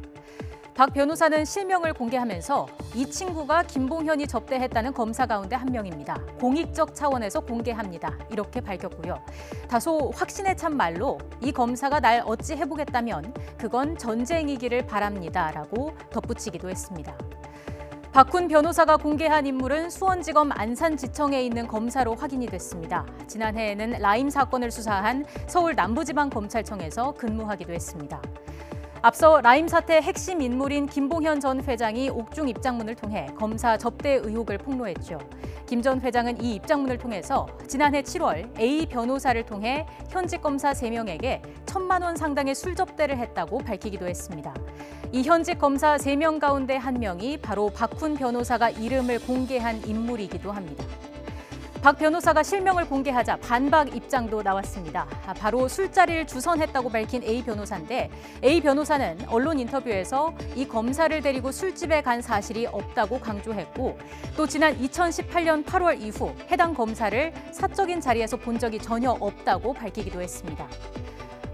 박 변호사는 실명을 공개하면서 이 친구가 김봉현이 접대했다는 검사 가운데 한 명입니다. 공익적 차원에서 공개합니다. 이렇게 밝혔고요. 다소 확신에 찬 말로 이 검사가 날 어찌 해보겠다면 그건 전쟁이기를 바랍니다라고 덧붙이기도 했습니다. 박훈 변호사가 공개한 인물은 수원지검 안산지청에 있는 검사로 확인이 됐습니다. 지난해에는 라임 사건을 수사한 서울 남부지방검찰청에서 근무하기도 했습니다. 앞서 라임 사태 핵심 인물인 김봉현 전 회장이 옥중 입장문을 통해 검사 접대 의혹을 폭로했죠. 김 전 회장은 이 입장문을 통해서 지난해 7월 A 변호사를 통해 현직 검사 3명에게 1,000만 원 상당의 술 접대를 했다고 밝히기도 했습니다. 이 현직 검사 3명 가운데 한 명이 바로 박훈 변호사가 이름을 공개한 인물이기도 합니다. 박 변호사가 실명을 공개하자 반박 입장도 나왔습니다. 바로 술자리를 주선했다고 밝힌 A 변호사인데 A 변호사는 언론 인터뷰에서 이 검사를 데리고 술집에 간 사실이 없다고 강조했고 또 지난 2018년 8월 이후 해당 검사를 사적인 자리에서 본 적이 전혀 없다고 밝히기도 했습니다.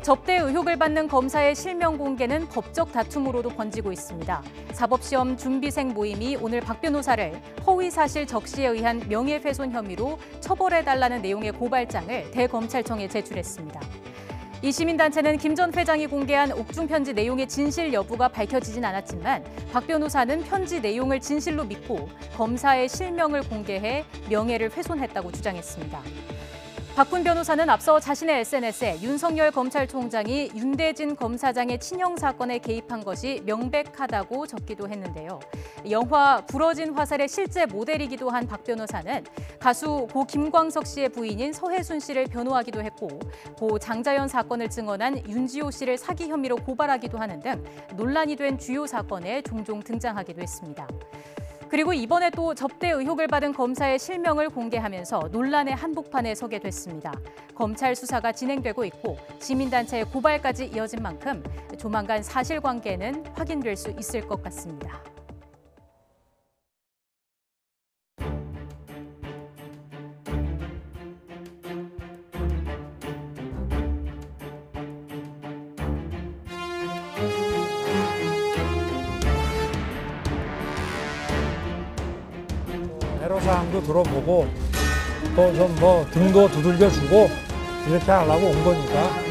접대 의혹을 받는 검사의 실명 공개는 법적 다툼으로도 번지고 있습니다. 사법시험 준비생 모임이 오늘 박 변호사를 허위사실 적시에 의한 명예훼손 혐의로 처벌해달라는 내용의 고발장을 대검찰청에 제출했습니다. 이 시민단체는 김 전 회장이 공개한 옥중 편지 내용의 진실 여부가 밝혀지진 않았지만 박 변호사는 편지 내용을 진실로 믿고 검사의 실명을 공개해 명예를 훼손했다고 주장했습니다. 박훈 변호사는 앞서 자신의 SNS에 윤석열 검찰총장이 윤대진 검사장의 친형 사건에 개입한 것이 명백하다고 적기도 했는데요. 영화 부러진 화살의 실제 모델이기도 한 박 변호사는 가수 고 김광석 씨의 부인인 서혜순 씨를 변호하기도 했고 고 장자연 사건을 증언한 윤지호 씨를 사기 혐의로 고발하기도 하는 등 논란이 된 주요 사건에 종종 등장하기도 했습니다. 그리고 이번에 또 접대 의혹을 받은 검사의 실명을 공개하면서 논란의 한복판에 서게 됐습니다. 검찰 수사가 진행되고 있고 시민단체의 고발까지 이어진 만큼 조만간 사실관계는 확인될 수 있을 것 같습니다. 애로사항도 들어보고 또 좀 뭐 등도 두들겨주고 이렇게 하려고 온 거니까.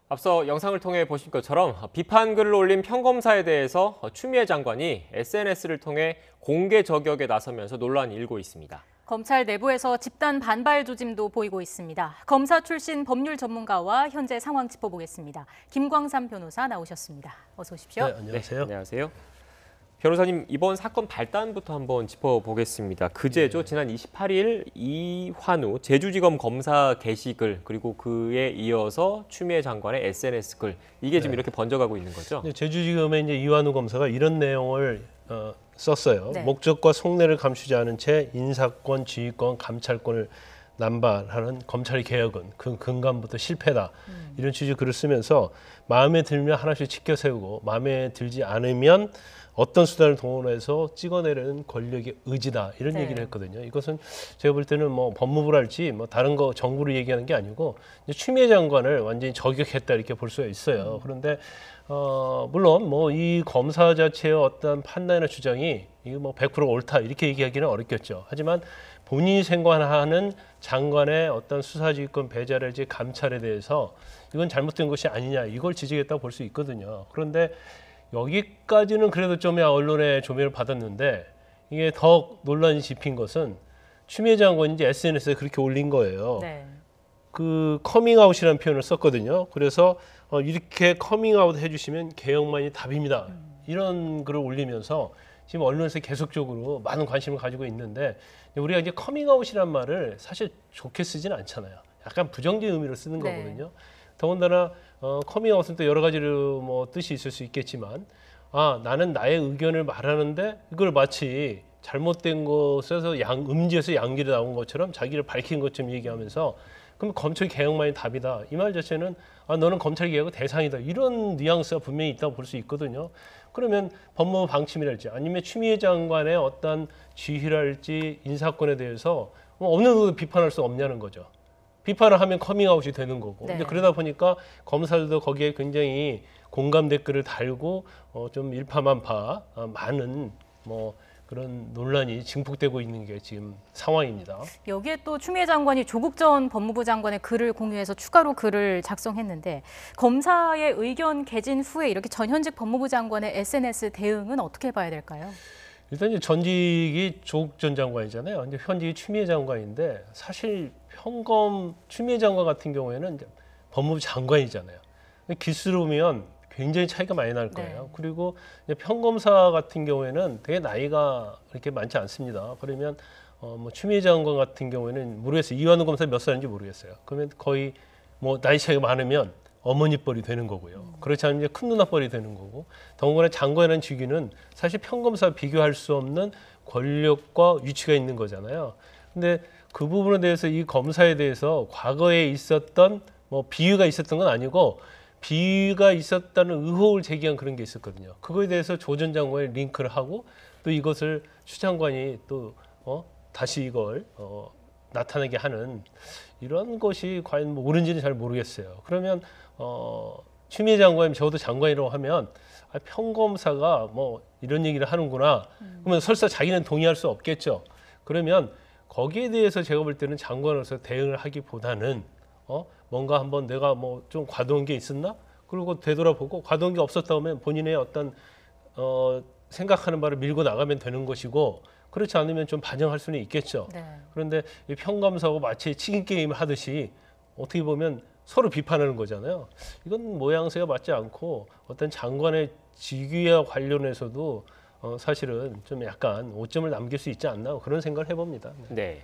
앞서 영상을 통해 보신 것처럼 비판글을 올린 평검사에 대해서 추미애 장관이 SNS를 통해 공개 저격에 나서면서 논란이 일고 있습니다. 검찰 내부에서 집단 반발 조짐도 보이고 있습니다. 검사 출신 법률 전문가와 현재 상황 짚어보겠습니다. 김광삼 변호사 나오셨습니다. 어서 오십시오. 네, 안녕하세요. 네, 안녕하세요. 변호사님, 이번 사건 발단부터 한번 짚어보겠습니다. 그제죠. 지난 28일 이환우 제주지검 검사 게시글 그리고 그에 이어서 추미애 장관의 SNS 글 이게 지금 이렇게 번져가고 있는 거죠? 제주지검의 이제 이환우 검사가 이런 내용을 썼어요. 네. 목적과 속내를 감추지 않은 채 인사권, 지휘권, 감찰권을 남발하는 검찰의 개혁은 그 근간부터 실패다. 이런 취지의 글을 쓰면서 마음에 들면 하나씩 지켜 세우고 마음에 들지 않으면 어떤 수단을 동원해서 찍어내려는 권력의 의지다 이런 네. 얘기를 했거든요. 이것은 제가 볼 때는 뭐 법무부랄지 뭐 다른 거 정부를 얘기하는 게 아니고 이제 추미애 장관을 완전히 저격했다 이렇게 볼 수가 있어요. 그런데 물론 뭐 이 검사 자체의 어떤 판단이나 주장이 이거 뭐 100% 옳다 이렇게 얘기하기는 어렵겠죠. 하지만 본인이 생각하는 장관의 어떤 수사지휘권 배제랄지 감찰에 대해서 이건 잘못된 것이 아니냐 이걸 지적했다고 볼 수 있거든요. 그런데 여기까지는 그래도 좀 언론의 조명을 받았는데 이게 더 논란이 짚인 것은 추미애 장관이 이제 SNS에 그렇게 올린 거예요. 네. 그 커밍아웃이라는 표현을 썼거든요. 그래서 이렇게 커밍아웃 해주시면 개혁만이 답입니다. 이런 글을 올리면서 지금 언론에서 계속적으로 많은 관심을 가지고 있는데 우리가 이제 커밍아웃이란 말을 사실 좋게 쓰진 않잖아요. 약간 부정적인 의미로 쓰는 네. 거거든요. 더군다나 커밍아웃은 또 여러 가지로 뭐 뜻이 있을 수 있겠지만 나는 나의 의견을 말하는데 이걸 마치 잘못된 것에서 음지에서 양지로 나온 것처럼 자기를 밝힌 것처럼 얘기하면서 그럼 검찰 개혁만이 답이다. 이 말 자체는 너는 검찰 개혁의 대상이다. 이런 뉘앙스가 분명히 있다고 볼 수 있거든요. 그러면 법무부 방침이랄지 아니면 추미애 장관의 어떤 지휘랄지 인사권에 대해서 어느 누구도 비판할 수 없냐는 거죠. 비판을 하면 커밍아웃이 되는 거고. 네. 근데 그러다 보니까 검사들도 거기에 굉장히 공감 댓글을 달고 좀 일파만파 많은 뭐 그런 논란이 증폭되고 있는 게 지금 상황입니다. 여기에 또 추미애 장관이 조국 전 법무부 장관의 글을 공유해서 추가로 글을 작성했는데 검사의 의견 개진 후에 이렇게 전현직 법무부 장관의 SNS 대응은 어떻게 봐야 될까요? 일단 이제 전직이 조국 전 장관이잖아요. 이제 현직이 추미애 장관인데 사실 현검 추미애 장관 같은 경우에는 이제 법무부 장관이잖아요. 기수로면 굉장히 차이가 많이 날 거예요. 네. 그리고 이제 평검사 같은 경우에는 되게 나이가 그렇게 많지 않습니다. 그러면 뭐 추미애 장관 같은 경우에는 모르겠어요. 이완우 검사 몇 살인지 모르겠어요. 그러면 거의 뭐 나이 차이가 많으면 어머니 뻘이 되는 거고요. 그렇지 않으면 이제 큰 누나 뻘이 되는 거고. 더군다나 장관이라는 직위는 사실 평검사 비교할 수 없는 권력과 위치가 있는 거잖아요. 근데 그 부분에 대해서 이 검사에 대해서 과거에 있었던 뭐 비위가 있었던 건 아니고 비위가 있었다는 의혹을 제기한 그런 게 있었거든요. 그거에 대해서 조 전 장관이 링크를 하고 또 이것을 추 장관이 또 다시 이걸 나타나게 하는 이런 것이 과연 뭐 옳은지는 잘 모르겠어요. 그러면 추미애 장관이 적어도 장관이라고 하면 평검사가 뭐 이런 얘기를 하는구나. 그러면 설사 자기는 동의할 수 없겠죠. 그러면 거기에 대해서 제가 볼 때는 장관으로서 대응을 하기보다는 뭔가 한번 내가 뭐 좀 과도한 게 있었나? 그리고 되돌아보고 과도한 게 없었다 하면 본인의 어떤 생각하는 바를 밀고 나가면 되는 것이고 그렇지 않으면 좀 반영할 수는 있겠죠. 네. 그런데 이 평검사하고 마치 치킨 게임을 하듯이 어떻게 보면 서로 비판하는 거잖아요. 이건 모양새가 맞지 않고 어떤 장관의 직위와 관련해서도 사실은 좀 약간 오점을 남길 수 있지 않나 그런 생각을 해봅니다. 네.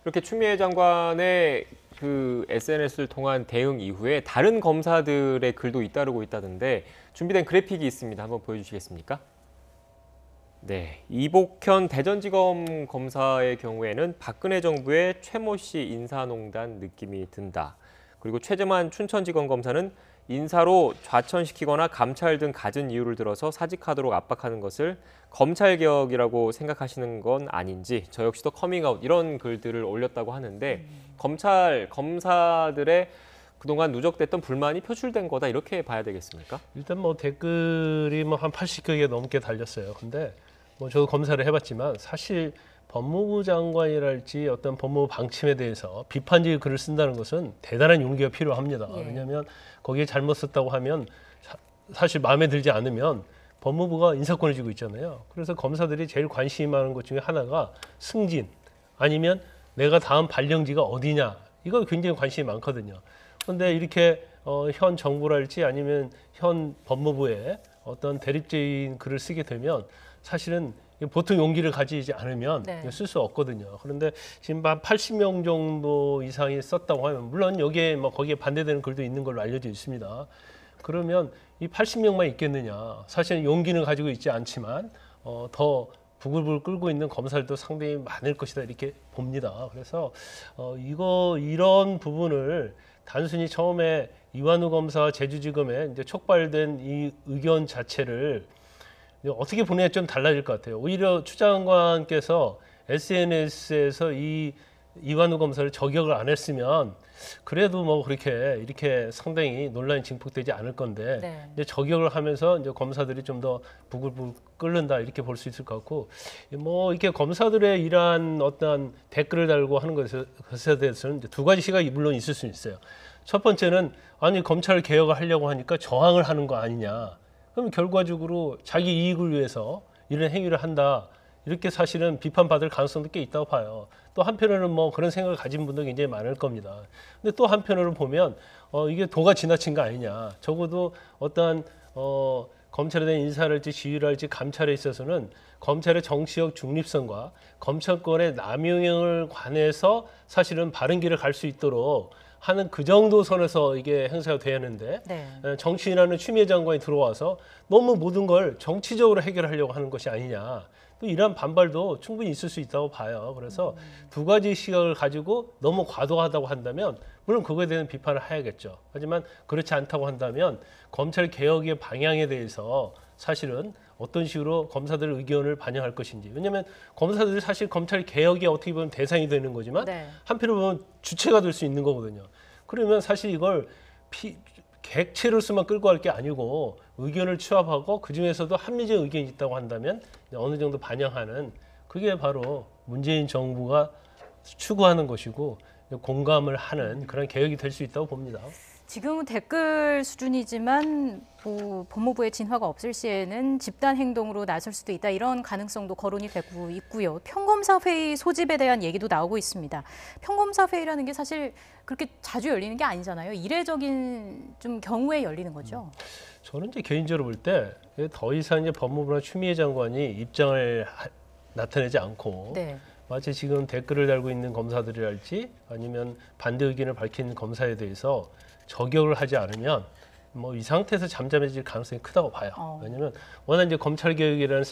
이렇게 추미애 장관의 그 SNS를 통한 대응 이후에 다른 검사들의 글도 잇따르고 있다던데 준비된 그래픽이 있습니다. 한번 보여주시겠습니까? 네, 이복현 대전지검 검사의 경우에는 박근혜 정부의 최모 씨 인사농단 느낌이 든다. 그리고 최재만 춘천지검 검사는 인사로 좌천시키거나 감찰 등 갖은 이유를 들어서 사직하도록 압박하는 것을 검찰개혁이라고 생각하시는 건 아닌지 저 역시도 커밍아웃 이런 글들을 올렸다고 하는데 검사들의 그동안 누적됐던 불만이 표출된 거다 이렇게 봐야 되겠습니까? 일단 뭐 댓글이 뭐 한 80개 넘게 달렸어요. 근데 뭐 저도 검사를 해봤지만 사실 법무부 장관이랄지 어떤 법무부 방침에 대해서 비판적인 글을 쓴다는 것은 대단한 용기가 필요합니다. 예. 왜냐하면 거기에 잘못 썼다고 하면 사실 마음에 들지 않으면 법무부가 인사권을 쥐고 있잖아요. 그래서 검사들이 제일 관심이 많은 것 중에 하나가 승진 아니면 내가 다음 발령지가 어디냐 이거 굉장히 관심이 많거든요. 그런데 이렇게 현 정부랄지 아니면 현 법무부에 어떤 대립적인 글을 쓰게 되면 사실은 보통 용기를 가지지 않으면 쓸 수 없거든요. 그런데 지금 한 80명 정도 이상이 썼다고 하면 물론 여기에 뭐 거기에 반대되는 글도 있는 걸로 알려져 있습니다. 그러면 이 80명만 있겠느냐? 사실은 용기는 가지고 있지 않지만 더 부글부글 끓고 있는 검사들도 상당히 많을 것이다 이렇게 봅니다. 그래서 이런 부분을 단순히 처음에 이완우 검사 제주지검에 이제 촉발된 이 의견 자체를 어떻게 보내야 좀 달라질 것 같아요. 오히려 추 장관께서 SNS에서 이완우 검사를 저격을 안 했으면 그래도 뭐 그렇게 이렇게 상당히 논란이 증폭되지 않을 건데 이제 저격을 하면서 이제 검사들이 좀 더 부글부글 끓는다 이렇게 볼 수 있을 것 같고 뭐 이렇게 검사들의 이러한 어떤 댓글을 달고 하는 것에 대해서는 이제 두 가지 시각이 물론 있을 수 있어요. 첫 번째는 아니 검찰 개혁을 하려고 하니까 저항을 하는 거 아니냐. 그럼 결과적으로 자기 이익을 위해서 이런 행위를 한다. 이렇게 사실은 비판받을 가능성도 꽤 있다고 봐요. 또 한편으로는 뭐 그런 생각을 가진 분도 굉장히 많을 겁니다. 근데 또 한편으로 보면 이게 도가 지나친 거 아니냐. 적어도 어떠한 검찰에 대한 인사랄지 지휘랄지 감찰에 있어서는 검찰의 정치적 중립성과 검찰권의 남용을 관해서 사실은 바른 길을 갈 수 있도록 하는 그 정도 선에서 이게 행사가 돼야 하는데 정치인이라는 추미애 장관이 들어와서 너무 모든 걸 정치적으로 해결하려고 하는 것이 아니냐. 또 이런 반발도 충분히 있을 수 있다고 봐요. 그래서 두 가지 시각을 가지고 너무 과도하다고 한다면 물론 그거에 대한 비판을 해야겠죠. 하지만 그렇지 않다고 한다면 검찰 개혁의 방향에 대해서 사실은 어떤 식으로 검사들의 의견을 반영할 것인지. 왜냐하면 검사들이 사실 검찰 개혁이 어떻게 보면 대상이 되는 거지만 한편으로 보면 주체가 될 수 있는 거거든요. 그러면 사실 이걸 객체로서만 끌고 갈 게 아니고 의견을 취합하고 그중에서도 합리적 의견이 있다고 한다면 어느 정도 반영하는 그게 바로 문재인 정부가 추구하는 것이고 공감을 하는 그런 개혁이 될 수 있다고 봅니다. 지금은 댓글 수준이지만 뭐 법무부의 진화가 없을 시에는 집단 행동으로 나설 수도 있다, 이런 가능성도 거론이 되고 있고요. 평검사 회의 소집에 대한 얘기도 나오고 있습니다. 평검사 회의라는 게 사실 그렇게 자주 열리는 게 아니잖아요. 이례적인 좀 경우에 열리는 거죠. 저는 이제 개인적으로 볼 때 더 이상 이제 법무부나 추미애 장관이 입장을 나타내지 않고 네. 마치 지금 댓글을 달고 있는 검사들이랄지 아니면 반대 의견을 밝힌 검사에 대해서 저격을 하지 않으면 뭐 이 상태에서 잠잠해질 가능성이 크다고 봐요. 왜냐하면 워낙 이제 검찰 개혁이라는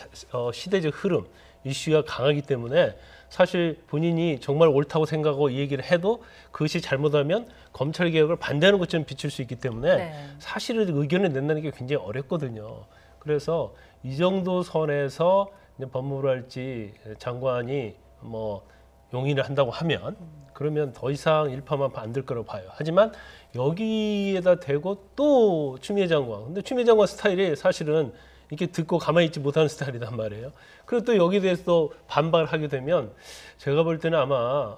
시대적 흐름, 이슈가 강하기 때문에 사실 본인이 정말 옳다고 생각하고 이 얘기를 해도 그것이 잘못하면 검찰 개혁을 반대하는 것처럼 비칠 수 있기 때문에 네. 사실은 의견을 낸다는 게 굉장히 어렵거든요. 그래서 이 정도 선에서 이제 법무부랄지 장관이 뭐 용인을 한다고 하면 그러면 더 이상 일파만파 안 될 거라고 봐요. 하지만 여기에다 대고 또 추미애 장관. 근데 추미애 장관 스타일이 사실은 이렇게 듣고 가만히 있지 못하는 스타일이란 말이에요. 그리고 또 여기에 대해서 또 반박을 하게 되면 제가 볼 때는 아마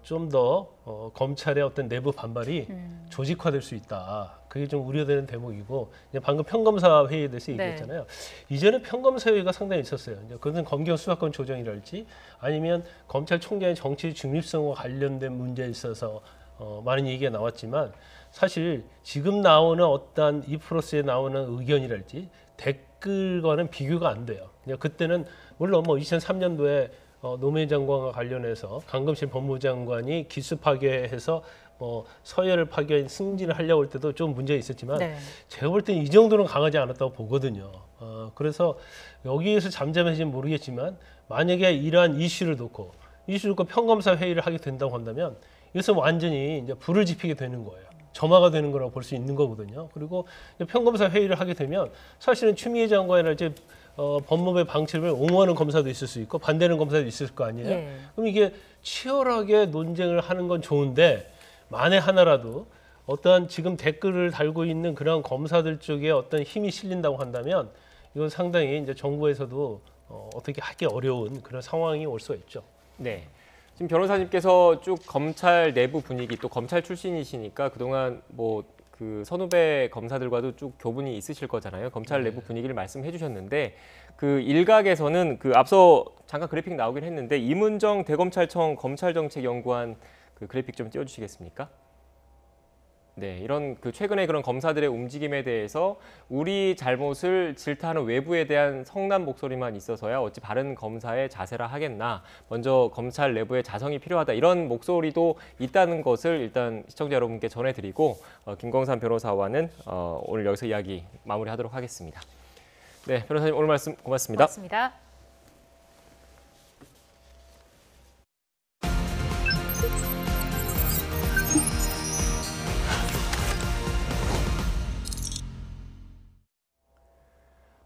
좀 더 검찰의 어떤 내부 반발이 조직화될 수 있다. 그게 좀 우려되는 대목이고, 이제 방금 평검사 회의에 대해서 얘기했잖아요. 이전에 평검사 회의가 상당히 있었어요. 이제 그것은 검경 수사권 조정이랄지 아니면 검찰총장의 정치 중립성과 관련된 문제에 있어서 많은 얘기가 나왔지만 사실 지금 나오는 어떤 이 프로세스에 나오는 의견이랄지 댓글과는 비교가 안 돼요. 그때는 물론 뭐 2003년도에 노무현 장관과 관련해서 강금실 법무부 장관이 기수 파괴해서 뭐 서열을 파괴한 승진을 하려고 할 때도 좀 문제가 있었지만 네. 제가 볼 때는 이 정도는 강하지 않았다고 보거든요. 그래서 여기에서 잠잠해지면 모르겠지만 만약에 이러한 이슈를 놓고 평검사 회의를 하게 된다고 한다면 이것은 완전히 이제 불을 지피게 되는 거예요. 점화가 되는 거라고 볼 수 있는 거거든요. 그리고 평검사 회의를 하게 되면 사실은 추미애 장관이랄지 법무부의 방침을 옹호하는 검사도 있을 수 있고 반대하는 검사도 있을 거 아니에요. 예. 그럼 이게 치열하게 논쟁을 하는 건 좋은데 만에 하나라도 어떠한 지금 댓글을 달고 있는 그런 검사들 쪽에 어떤 힘이 실린다고 한다면 이건 상당히 이제 정부에서도 어떻게 하기 어려운 그런 상황이 올 수가 있죠. 네. 지금 변호사님께서 쭉 검찰 내부 분위기, 또 검찰 출신이시니까 그동안 뭐 그 선후배 검사들과도 쭉 교분이 있으실 거잖아요. 검찰 내부 분위기를 말씀해 주셨는데 그 일각에서는 그 앞서 잠깐 그래픽 나오긴 했는데 이문정 대검찰청 검찰정책연구원 그 그래픽 좀 띄워주시겠습니까? 네, 이런 그 최근에 그런 검사들의 움직임에 대해서 우리 잘못을 질타하는 외부에 대한 성난 목소리만 있어서야 어찌 바른 검사의 자세라 하겠나. 먼저 검찰 내부의 자성이 필요하다. 이런 목소리도 있다는 것을 일단 시청자 여러분께 전해드리고 김광산 변호사와는 오늘 여기서 이야기 마무리하도록 하겠습니다. 네, 변호사님 오늘 말씀 고맙습니다. 고맙습니다.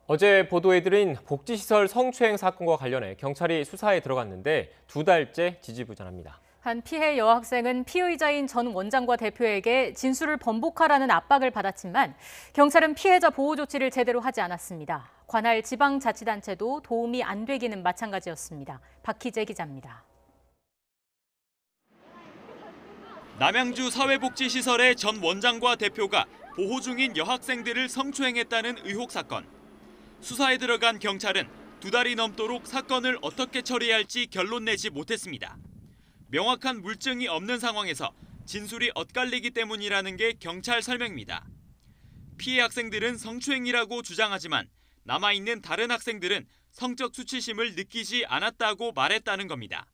어제 보도해드린 복지시설 성추행 사건과 관련해 경찰이 수사에 들어갔는데 2달째 지지부진합니다. 한 피해 여학생은 피의자인 전 원장과 대표에게 진술을 번복하라는 압박을 받았지만 경찰은 피해자 보호 조치를 제대로 하지 않았습니다. 관할 지방자치단체도 도움이 안 되기는 마찬가지였습니다. 박희재 기자입니다. 남양주 사회복지시설의 전 원장과 대표가 보호 중인 여학생들을 성추행했다는 의혹 사건. 수사에 들어간 경찰은 2달이 넘도록 사건을 어떻게 처리할지 결론 내지 못했습니다. 명확한 물증이 없는 상황에서 진술이 엇갈리기 때문이라는 게 경찰 설명입니다. 피해 학생들은 성추행이라고 주장하지만 남아있는 다른 학생들은 성적 수치심을 느끼지 않았다고 말했다는 겁니다.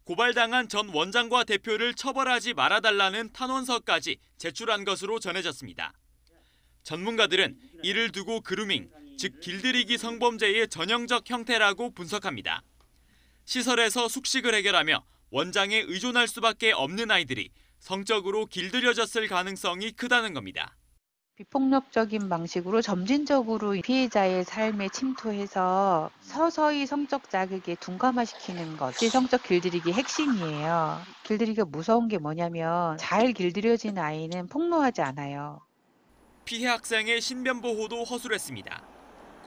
고발당한 전 원장과 대표를 처벌하지 말아달라는 탄원서까지 제출한 것으로 전해졌습니다. 전문가들은 이를 두고 그루밍, 즉 길들이기 성범죄의 전형적 형태라고 분석합니다. 시설에서 숙식을 해결하며 원장에 의존할 수밖에 없는 아이들이 성적으로 길들여졌을 가능성이 크다는 겁니다. 비폭력적인 방식으로 점진적으로 피해자의 삶에 침투해서 서서히 성적 자극에 둔감화시키는 것이 성적 길들이기 핵심이에요. 길들이기가 무서운 게 뭐냐면 잘 길들여진 아이는 폭로하지 않아요. 피해 학생의 신변 보호도 허술했습니다.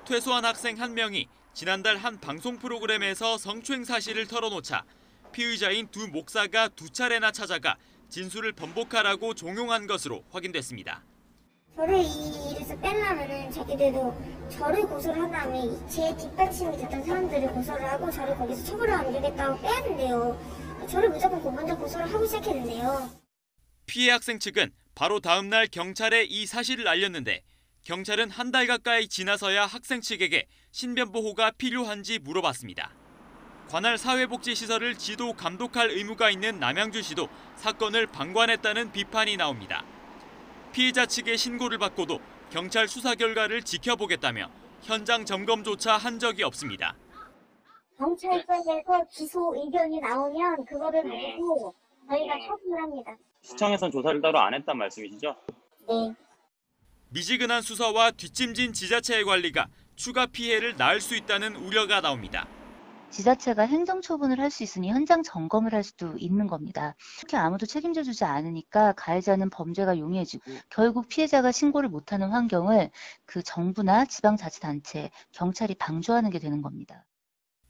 퇴소한 학생 한 명이 지난달 한 방송 프로그램에서 성추행 사실을 털어놓자 피의자인 두 목사가 두 차례나 찾아가 진술을 번복하라고 종용한 것으로 확인됐습니다. 저를 이 일에서 빼려면은 자기들도 저를 고소를 한 다음에 제 뒷받침이 됐던 사람들을 고소를 하고 저를 거기서 처벌을 안 되겠다고 빼야 된대요. 저를 무조건 먼저 고소를 하고 시작했는데요. 피해 학생 측은 바로 다음 날 경찰에 이 사실을 알렸는데 경찰은 한 달 가까이 지나서야 학생 측에게 신변보호가 필요한지 물어봤습니다. 관할 사회복지시설을 지도 감독할 의무가 있는 남양주시도 사건을 방관했다는 비판이 나옵니다. 피해자 측의 신고를 받고도 경찰 수사 결과를 지켜보겠다며 현장 점검조차 한 적이 없습니다. 경찰서에서 기소 의견이 나오면 그거를 보고 저희가 처분을 합니다. 시청에선 조사를 따로 안 했단 말씀이시죠? 네. 미지근한 수사와 뒷짐진 지자체의 관리가 추가 피해를 낳을 수 있다는 우려가 나옵니다. 지자체가 행정처분을 할 수 있으니 현장 점검을 할 수도 있는 겁니다. 특히 아무도 책임져 주지 않으니까 가해자는 범죄가 용이해지고 결국 피해자가 신고를 못하는 환경을 그 정부나 지방자치단체, 경찰이 방조하는 게 되는 겁니다.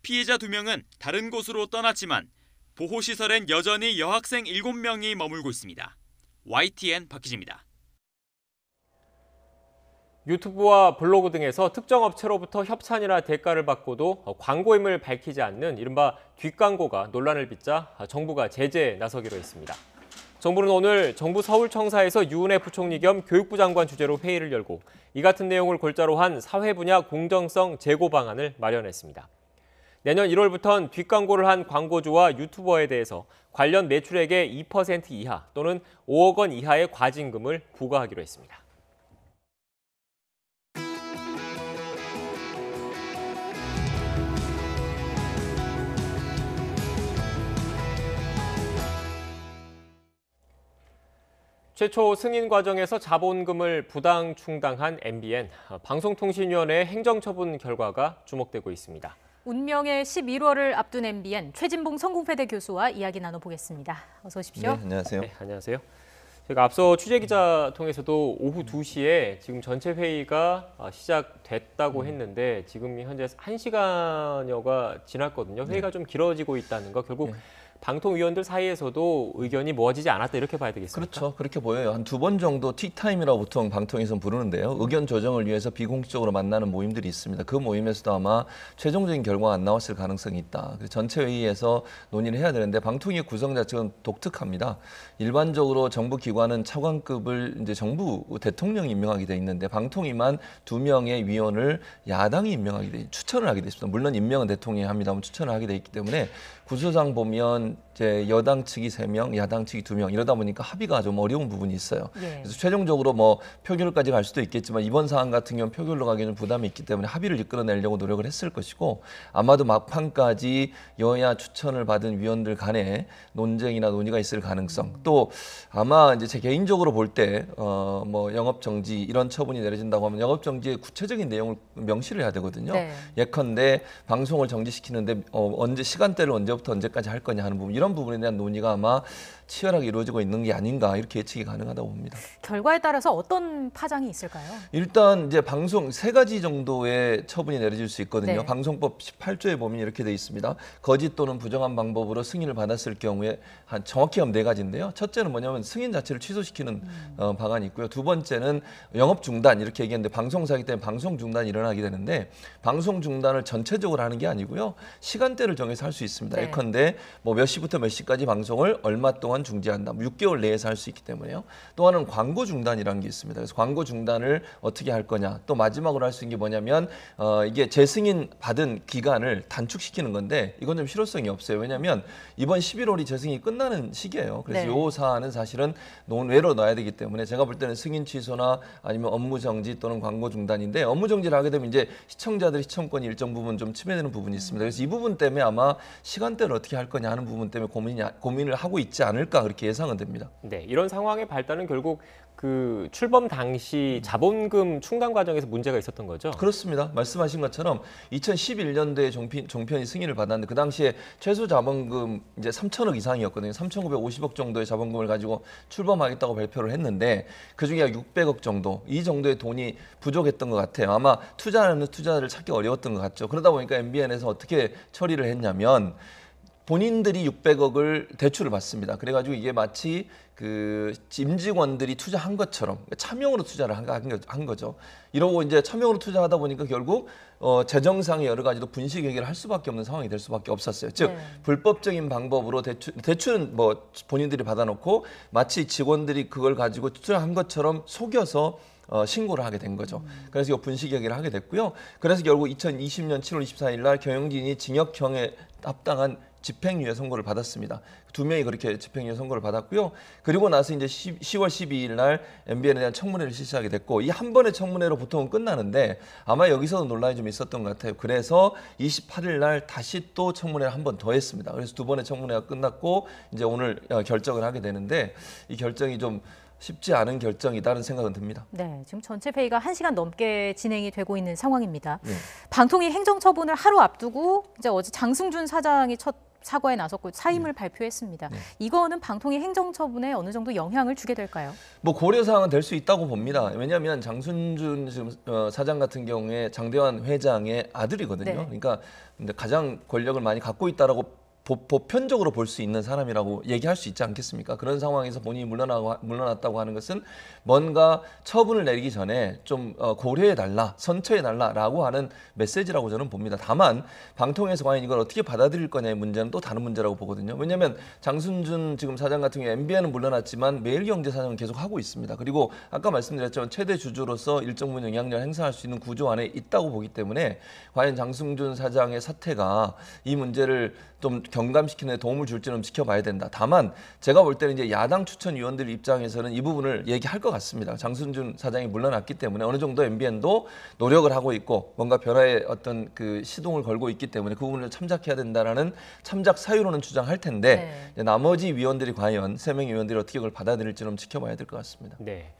피해자 2명은 다른 곳으로 떠났지만 보호시설엔 여전히 여학생 7명이 머물고 있습니다. YTN 박희진입니다. 유튜브와 블로그 등에서 특정 업체로부터 협찬이나 대가를 받고도 광고임을 밝히지 않는 이른바 뒷광고가 논란을 빚자 정부가 제재에 나서기로 했습니다. 정부는 오늘 정부 서울청사에서 유은혜 부총리 겸 교육부 장관 주재로 회의를 열고 이 같은 내용을 골자로 한 사회 분야 공정성 제고 방안을 마련했습니다. 내년 1월부터는 뒷광고를 한 광고주와 유튜버에 대해서 관련 매출액의 2% 이하 또는 5억 원 이하의 과징금을 부과하기로 했습니다. 최초 승인 과정에서 자본금을 부당 충당한 MBN, 방송통신위원회의 행정처분 결과가 주목되고 있습니다. 운명의 11월을 앞둔 MBN, 최진봉 성공회대 교수와 이야기 나눠보겠습니다. 어서 오십시오. 네, 안녕하세요. 네, 안녕하세요. 제가 앞서 취재기자 통해서도 오후 2시에 지금 전체 회의가 시작됐다고 했는데 지금 현재 1시간여가 지났거든요. 회의가 좀 길어지고 있다는 거, 결국 방통위원들 사이에서도 의견이 모아지지 않았다 이렇게 봐야 되겠습니까? 그렇죠. 그렇게 보여요. 한 2번 정도 티타임이라고 보통 방통위에서는 부르는데요. 의견 조정을 위해서 비공식적으로 만나는 모임들이 있습니다. 그 모임에서도 아마 최종적인 결과가 안 나왔을 가능성이 있다. 그래서 전체 회의에서 논의를 해야 되는데 방통위의 구성 자체가 독특합니다. 일반적으로 정부 기관은 차관급을 이제 정부 대통령이 임명하게 돼 있는데 방통위만 2명의 위원을 야당이 임명하게 추천을 하게 돼 있습니다. 물론 임명은 대통령이 합니다만 추천을 하게 돼 있기 때문에 구조상 보면 이제 여당 측이 3명, 야당 측이 2명 이러다 보니까 합의가 좀 어려운 부분이 있어요. 그래서 최종적으로 뭐 표결까지 갈 수도 있겠지만 이번 사안 같은 경우는 표결로 가기에는 부담이 있기 때문에 합의를 이끌어내려고 노력을 했을 것이고 아마도 막판까지 여야 추천을 받은 위원들 간에 논쟁이나 논의가 있을 가능성 또 아마 이제 제 개인적으로 볼 때 뭐 영업 정지 이런 처분이 내려진다고 하면 영업 정지의 구체적인 내용을 명시를 해야 되거든요. 예컨대 방송을 정지시키는데 언제 시간대를 언제부터 언제까지 할 거냐 하는 부분 이런 부분에 대한 논의가 아마 치열하게 이루어지고 있는 게 아닌가 이렇게 예측이 가능하다고 봅니다. 결과에 따라서 어떤 파장이 있을까요? 일단 이제 방송 3가지 정도의 처분이 내려질 수 있거든요. 방송법 18조에 보면 이렇게 돼 있습니다. 거짓 또는 부정한 방법으로 승인을 받았을 경우에 한 정확히 하면 4가지인데요. 첫째는 뭐냐면 승인 자체를 취소시키는 방안이 있고요. 두 번째는 영업 중단 이렇게 얘기했는데 방송사기 때문에 방송 중단이 일어나게 되는데 방송 중단을 전체적으로 하는 게 아니고요. 시간대를 정해서 할 수 있습니다. 예컨대 뭐 몇 시부터 몇 시까지 방송을 얼마 동안 중지한다. 6개월 내에서 할 수 있기 때문에요. 또 하나는 광고 중단이라는 게 있습니다. 그래서 광고 중단을 어떻게 할 거냐. 또 마지막으로 할 수 있는 게 뭐냐면 이게 재승인 받은 기간을 단축시키는 건데 이건 좀 실효성이 없어요. 왜냐하면 이번 11월이 재승인이 끝나는 시기예요. 그래서 이 사안은 사실은 논외로 놔야 되기 때문에 제가 볼 때는 승인 취소나 아니면 업무 정지 또는 광고 중단인데 업무 정지를 하게 되면 이제 시청자들의 시청권이 일정 부분 좀 침해되는 부분이 있습니다. 그래서 이 부분 때문에 아마 시간대를 어떻게 할 거냐 하는 부분 부분 때문에 고민을 하고 있지 않을까 그렇게 예상은 됩니다. 네, 이런 상황의 발단은 결국 그 출범 당시 자본금 충당 과정에서 문제가 있었던 거죠? 그렇습니다. 말씀하신 것처럼 2011년도에 종편이 승인을 받았는데 그 당시에 최소 자본금 이제 3천억 이상이었거든요. 3,950억 정도의 자본금을 가지고 출범하겠다고 발표를 했는데 그중에 약 600억 정도, 이 정도의 돈이 부족했던 것 같아요. 아마 투자하는 투자자를 찾기 어려웠던 것 같죠. 그러다 보니까 MBN에서 어떻게 처리를 했냐면 본인들이 600억을 대출을 받습니다. 그래가지고 이게 마치 그 임직원들이 투자한 것처럼 차명으로 투자를 한 거죠. 이러고 이제 차명으로 투자하다 보니까 결국 재정상의 여러 가지도 분식 회계를 할 수밖에 없는 상황이 될 수밖에 없었어요. 즉 불법적인 방법으로 대출은 뭐 본인들이 받아놓고 마치 직원들이 그걸 가지고 투자한 것처럼 속여서 신고를 하게 된 거죠. 그래서 이 분식 회계를 하게 됐고요. 그래서 결국 2020년 7월 24일 날 경영진이 징역형에 합당한 집행유예 선고를 받았습니다. 2명이 그렇게 집행유예 선고를 받았고요. 그리고 나서 이제 10월 12일 날 MBN에 대한 청문회를 실시하게 됐고 이 한 번의 청문회로 보통은 끝나는데 아마 여기서도 논란이 좀 있었던 것 같아요. 그래서 28일 날 다시 또 청문회를 한 번 더 했습니다. 그래서 2번의 청문회가 끝났고 이제 오늘 결정을 하게 되는데 이 결정이 좀 쉽지 않은 결정이다라는 생각은 듭니다. 네, 지금 전체 회의가 1시간 넘게 진행이 되고 있는 상황입니다. 네. 방통위 행정처분을 하루 앞두고 이제 어제 장승준 사장이 첫 사과에 나섰고 사임을 발표했습니다. 이거는 방통위 행정처분에 어느 정도 영향을 주게 될까요? 뭐 고려사항은 될 수 있다고 봅니다. 왜냐하면 장순준 지금 사장 같은 경우에 장대환 회장의 아들이거든요. 그러니까 가장 권력을 많이 갖고 있다라고 보편적으로 볼 수 있는 사람이라고 얘기할 수 있지 않겠습니까? 그런 상황에서 본인이 물러났다고 하는 것은 뭔가 처분을 내리기 전에 좀 고려해달라, 선처해달라라고 하는 메시지라고 저는 봅니다. 다만 방통위에서 과연 이걸 어떻게 받아들일 거냐의 문제는 또 다른 문제라고 보거든요. 왜냐하면 장순준 지금 사장 같은 경우에 MBN은 물러났지만 매일경제 사장은 계속 하고 있습니다. 그리고 아까 말씀드렸지만 최대 주주로서 일정 부분 영향력을 행사할 수 있는 구조 안에 있다고 보기 때문에 과연 장순준 사장의 사태가 이 문제를 좀 경감시키는 데 도움을 줄지는 지켜봐야 된다. 다만 제가 볼 때는 이제 야당 추천 위원들 입장에서는 이 부분을 얘기할 것 같습니다. 장순준 사장이 물러났기 때문에 어느 정도 MBN도 노력을 하고 있고 뭔가 변화의 어떤 그 시동을 걸고 있기 때문에 그 부분을 참작해야 된다라는 참작 사유로는 주장할 텐데 나머지 위원들이 과연 3명의 위원들이 어떻게 그걸 받아들일지는 지켜봐야 될 것 같습니다. 네.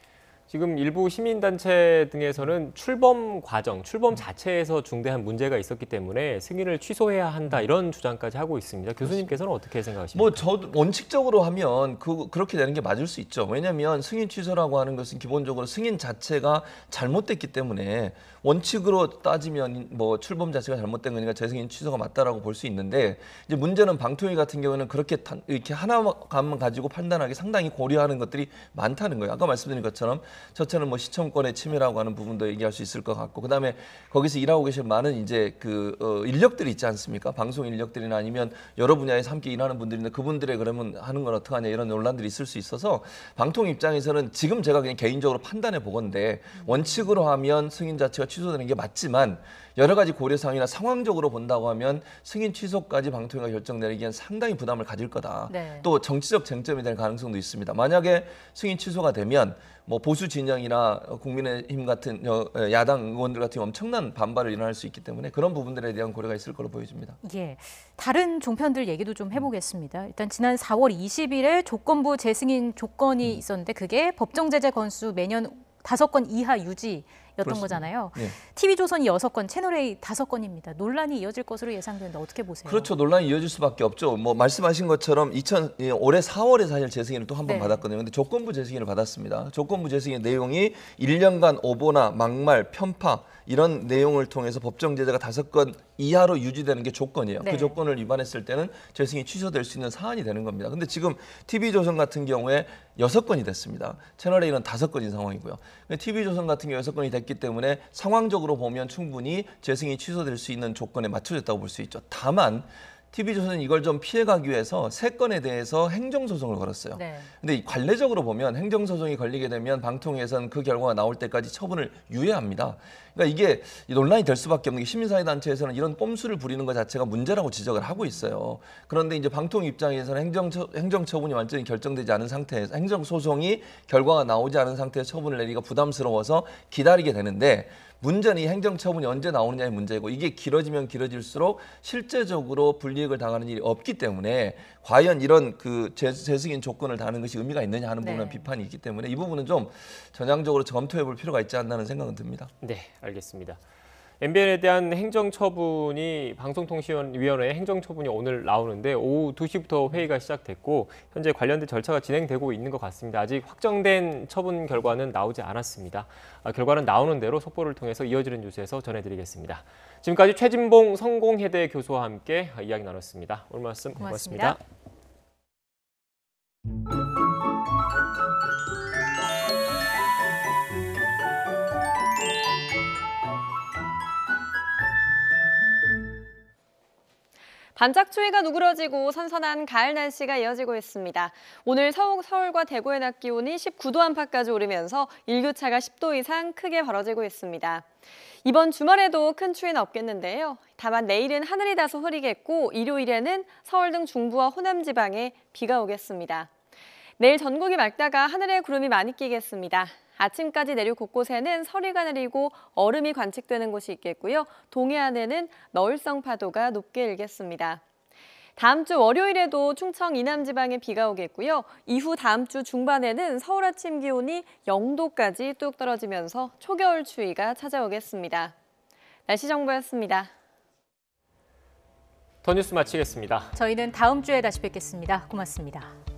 지금 일부 시민단체 등에서는 출범 과정, 출범 자체에서 중대한 문제가 있었기 때문에 승인을 취소해야 한다 이런 주장까지 하고 있습니다. 교수님께서는 어떻게 생각하십니까? 뭐 저도 원칙적으로 하면 그렇게 되는 게 맞을 수 있죠. 왜냐하면 승인 취소라고 하는 것은 기본적으로 승인 자체가 잘못됐기 때문에 원칙으로 따지면 뭐 출범 자체가 잘못된 거니까 재승인 취소가 맞다라고 볼 수 있는데 이제 문제는 방통위 같은 경우는 그렇게 이렇게 하나만 가지고 판단하기 상당히 고려하는 것들이 많다는 거예요. 아까 말씀드린 것처럼 첫째는 뭐 시청권의 침해라고 하는 부분도 얘기할 수 있을 것 같고 그다음에 거기서 일하고 계신 많은 이제 인력들이 있지 않습니까? 방송 인력들이나 아니면 여러 분야에서 함께 일하는 분들인데 그분들의 그러면 하는 건 어떡하냐 이런 논란들이 있을 수 있어서 방통 입장에서는 지금 제가 그냥 개인적으로 판단해 보건데 원칙으로 하면 승인 자체가 취소되는 게 맞지만 여러 가지 고려사항이나 상황적으로 본다고 하면 승인 취소까지 방통위가 결정 내리기엔 상당히 부담을 가질 거다. 또 정치적 쟁점이 될 가능성도 있습니다. 만약에 승인 취소가 되면 뭐 보수 진영이나 국민의힘 같은 야당 의원들 같은 엄청난 반발을 일어날 수 있기 때문에 그런 부분들에 대한 고려가 있을 걸로 보여집니다. 예, 다른 종편들 얘기도 좀 해보겠습니다. 일단 지난 4월 20일에 조건부 재승인 조건이 있었는데 그게 법정 제재 건수 매년 5건 이하 유지였던 그렇습니다. 거잖아요. 네. TV조선이 6건, 채널A 5건입니다. 논란이 이어질 것으로 예상되는데 어떻게 보세요? 그렇죠. 논란이 이어질 수밖에 없죠. 뭐 말씀하신 것처럼 올해 4월에 사실 재승인을 또 한 번 받았거든요. 근데 조건부 재승인을 받았습니다. 조건부 재승인 내용이 1년간 오보나 막말, 편파 이런 내용을 통해서 법정 제재가 5건 이하로 유지되는 게 조건이에요. 그 조건을 위반했을 때는 재승인이 취소될 수 있는 사안이 되는 겁니다. 근데 지금 TV조선 같은 경우에 6건이 됐습니다. 채널A는 5건인 상황이고요. TV조선 같은 경우에 6건이 됐기 때문에 상황적으로 보면 충분히 재승인이 취소될 수 있는 조건에 맞춰졌다고 볼 수 있죠. 다만 TV조선은 이걸 좀 피해가기 위해서 3건에 대해서 행정소송을 걸었어요. 근데 관례적으로 보면 행정소송이 걸리게 되면 방통위에서는 그 결과가 나올 때까지 처분을 유예합니다. 그러니까 이게 논란이 될 수밖에 없는 게 시민사회단체에서는 이런 꼼수를 부리는 것 자체가 문제라고 지적을 하고 있어요. 그런데 이제 방통위 입장에서는 행정처분이 완전히 결정되지 않은 상태에서 행정소송이 결과가 나오지 않은 상태에서 처분을 내리기가 부담스러워서 기다리게 되는데 문제는 이 행정처분이 언제 나오느냐의 문제고 이게 길어지면 길어질수록 실제적으로 불이익을 당하는 일이 없기 때문에 과연 이런 그 재승인 조건을 다는 것이 의미가 있느냐 하는 부분은 비판이 있기 때문에 이 부분은 좀 전향적으로 검토해 볼 필요가 있지 않나는 생각은 듭니다. 네, 알겠습니다. MBN에 대한 행정처분이 방송통신위원회의 행정처분이 오늘 나오는데 오후 2시부터 회의가 시작됐고 현재 관련된 절차가 진행되고 있는 것 같습니다. 아직 확정된 처분 결과는 나오지 않았습니다. 결과는 나오는 대로 속보를 통해서 이어지는 뉴스에서 전해드리겠습니다. 지금까지 최진봉 성공회대 교수와 함께 이야기 나눴습니다. 오늘 말씀 고맙습니다. 반짝 추위가 누그러지고 선선한 가을 날씨가 이어지고 있습니다. 오늘 서울과 대구의 낮 기온이 19도 안팎까지 오르면서 일교차가 10도 이상 크게 벌어지고 있습니다. 이번 주말에도 큰 추위는 없겠는데요. 다만 내일은 하늘이 다소 흐리겠고 일요일에는 서울 등 중부와 호남 지방에 비가 오겠습니다. 내일 전국이 맑다가 하늘에 구름이 많이 끼겠습니다. 아침까지 내륙 곳곳에는 서리가 내리고 얼음이 관측되는 곳이 있겠고요. 동해안에는 너울성 파도가 높게 일겠습니다. 다음 주 월요일에도 충청 이남 지방에 비가 오겠고요. 이후 다음 주 중반에는 서울 아침 기온이 0도까지 뚝 떨어지면서 초겨울 추위가 찾아오겠습니다. 날씨 정보였습니다. 더 뉴스 마치겠습니다. 저희는 다음 주에 다시 뵙겠습니다. 고맙습니다.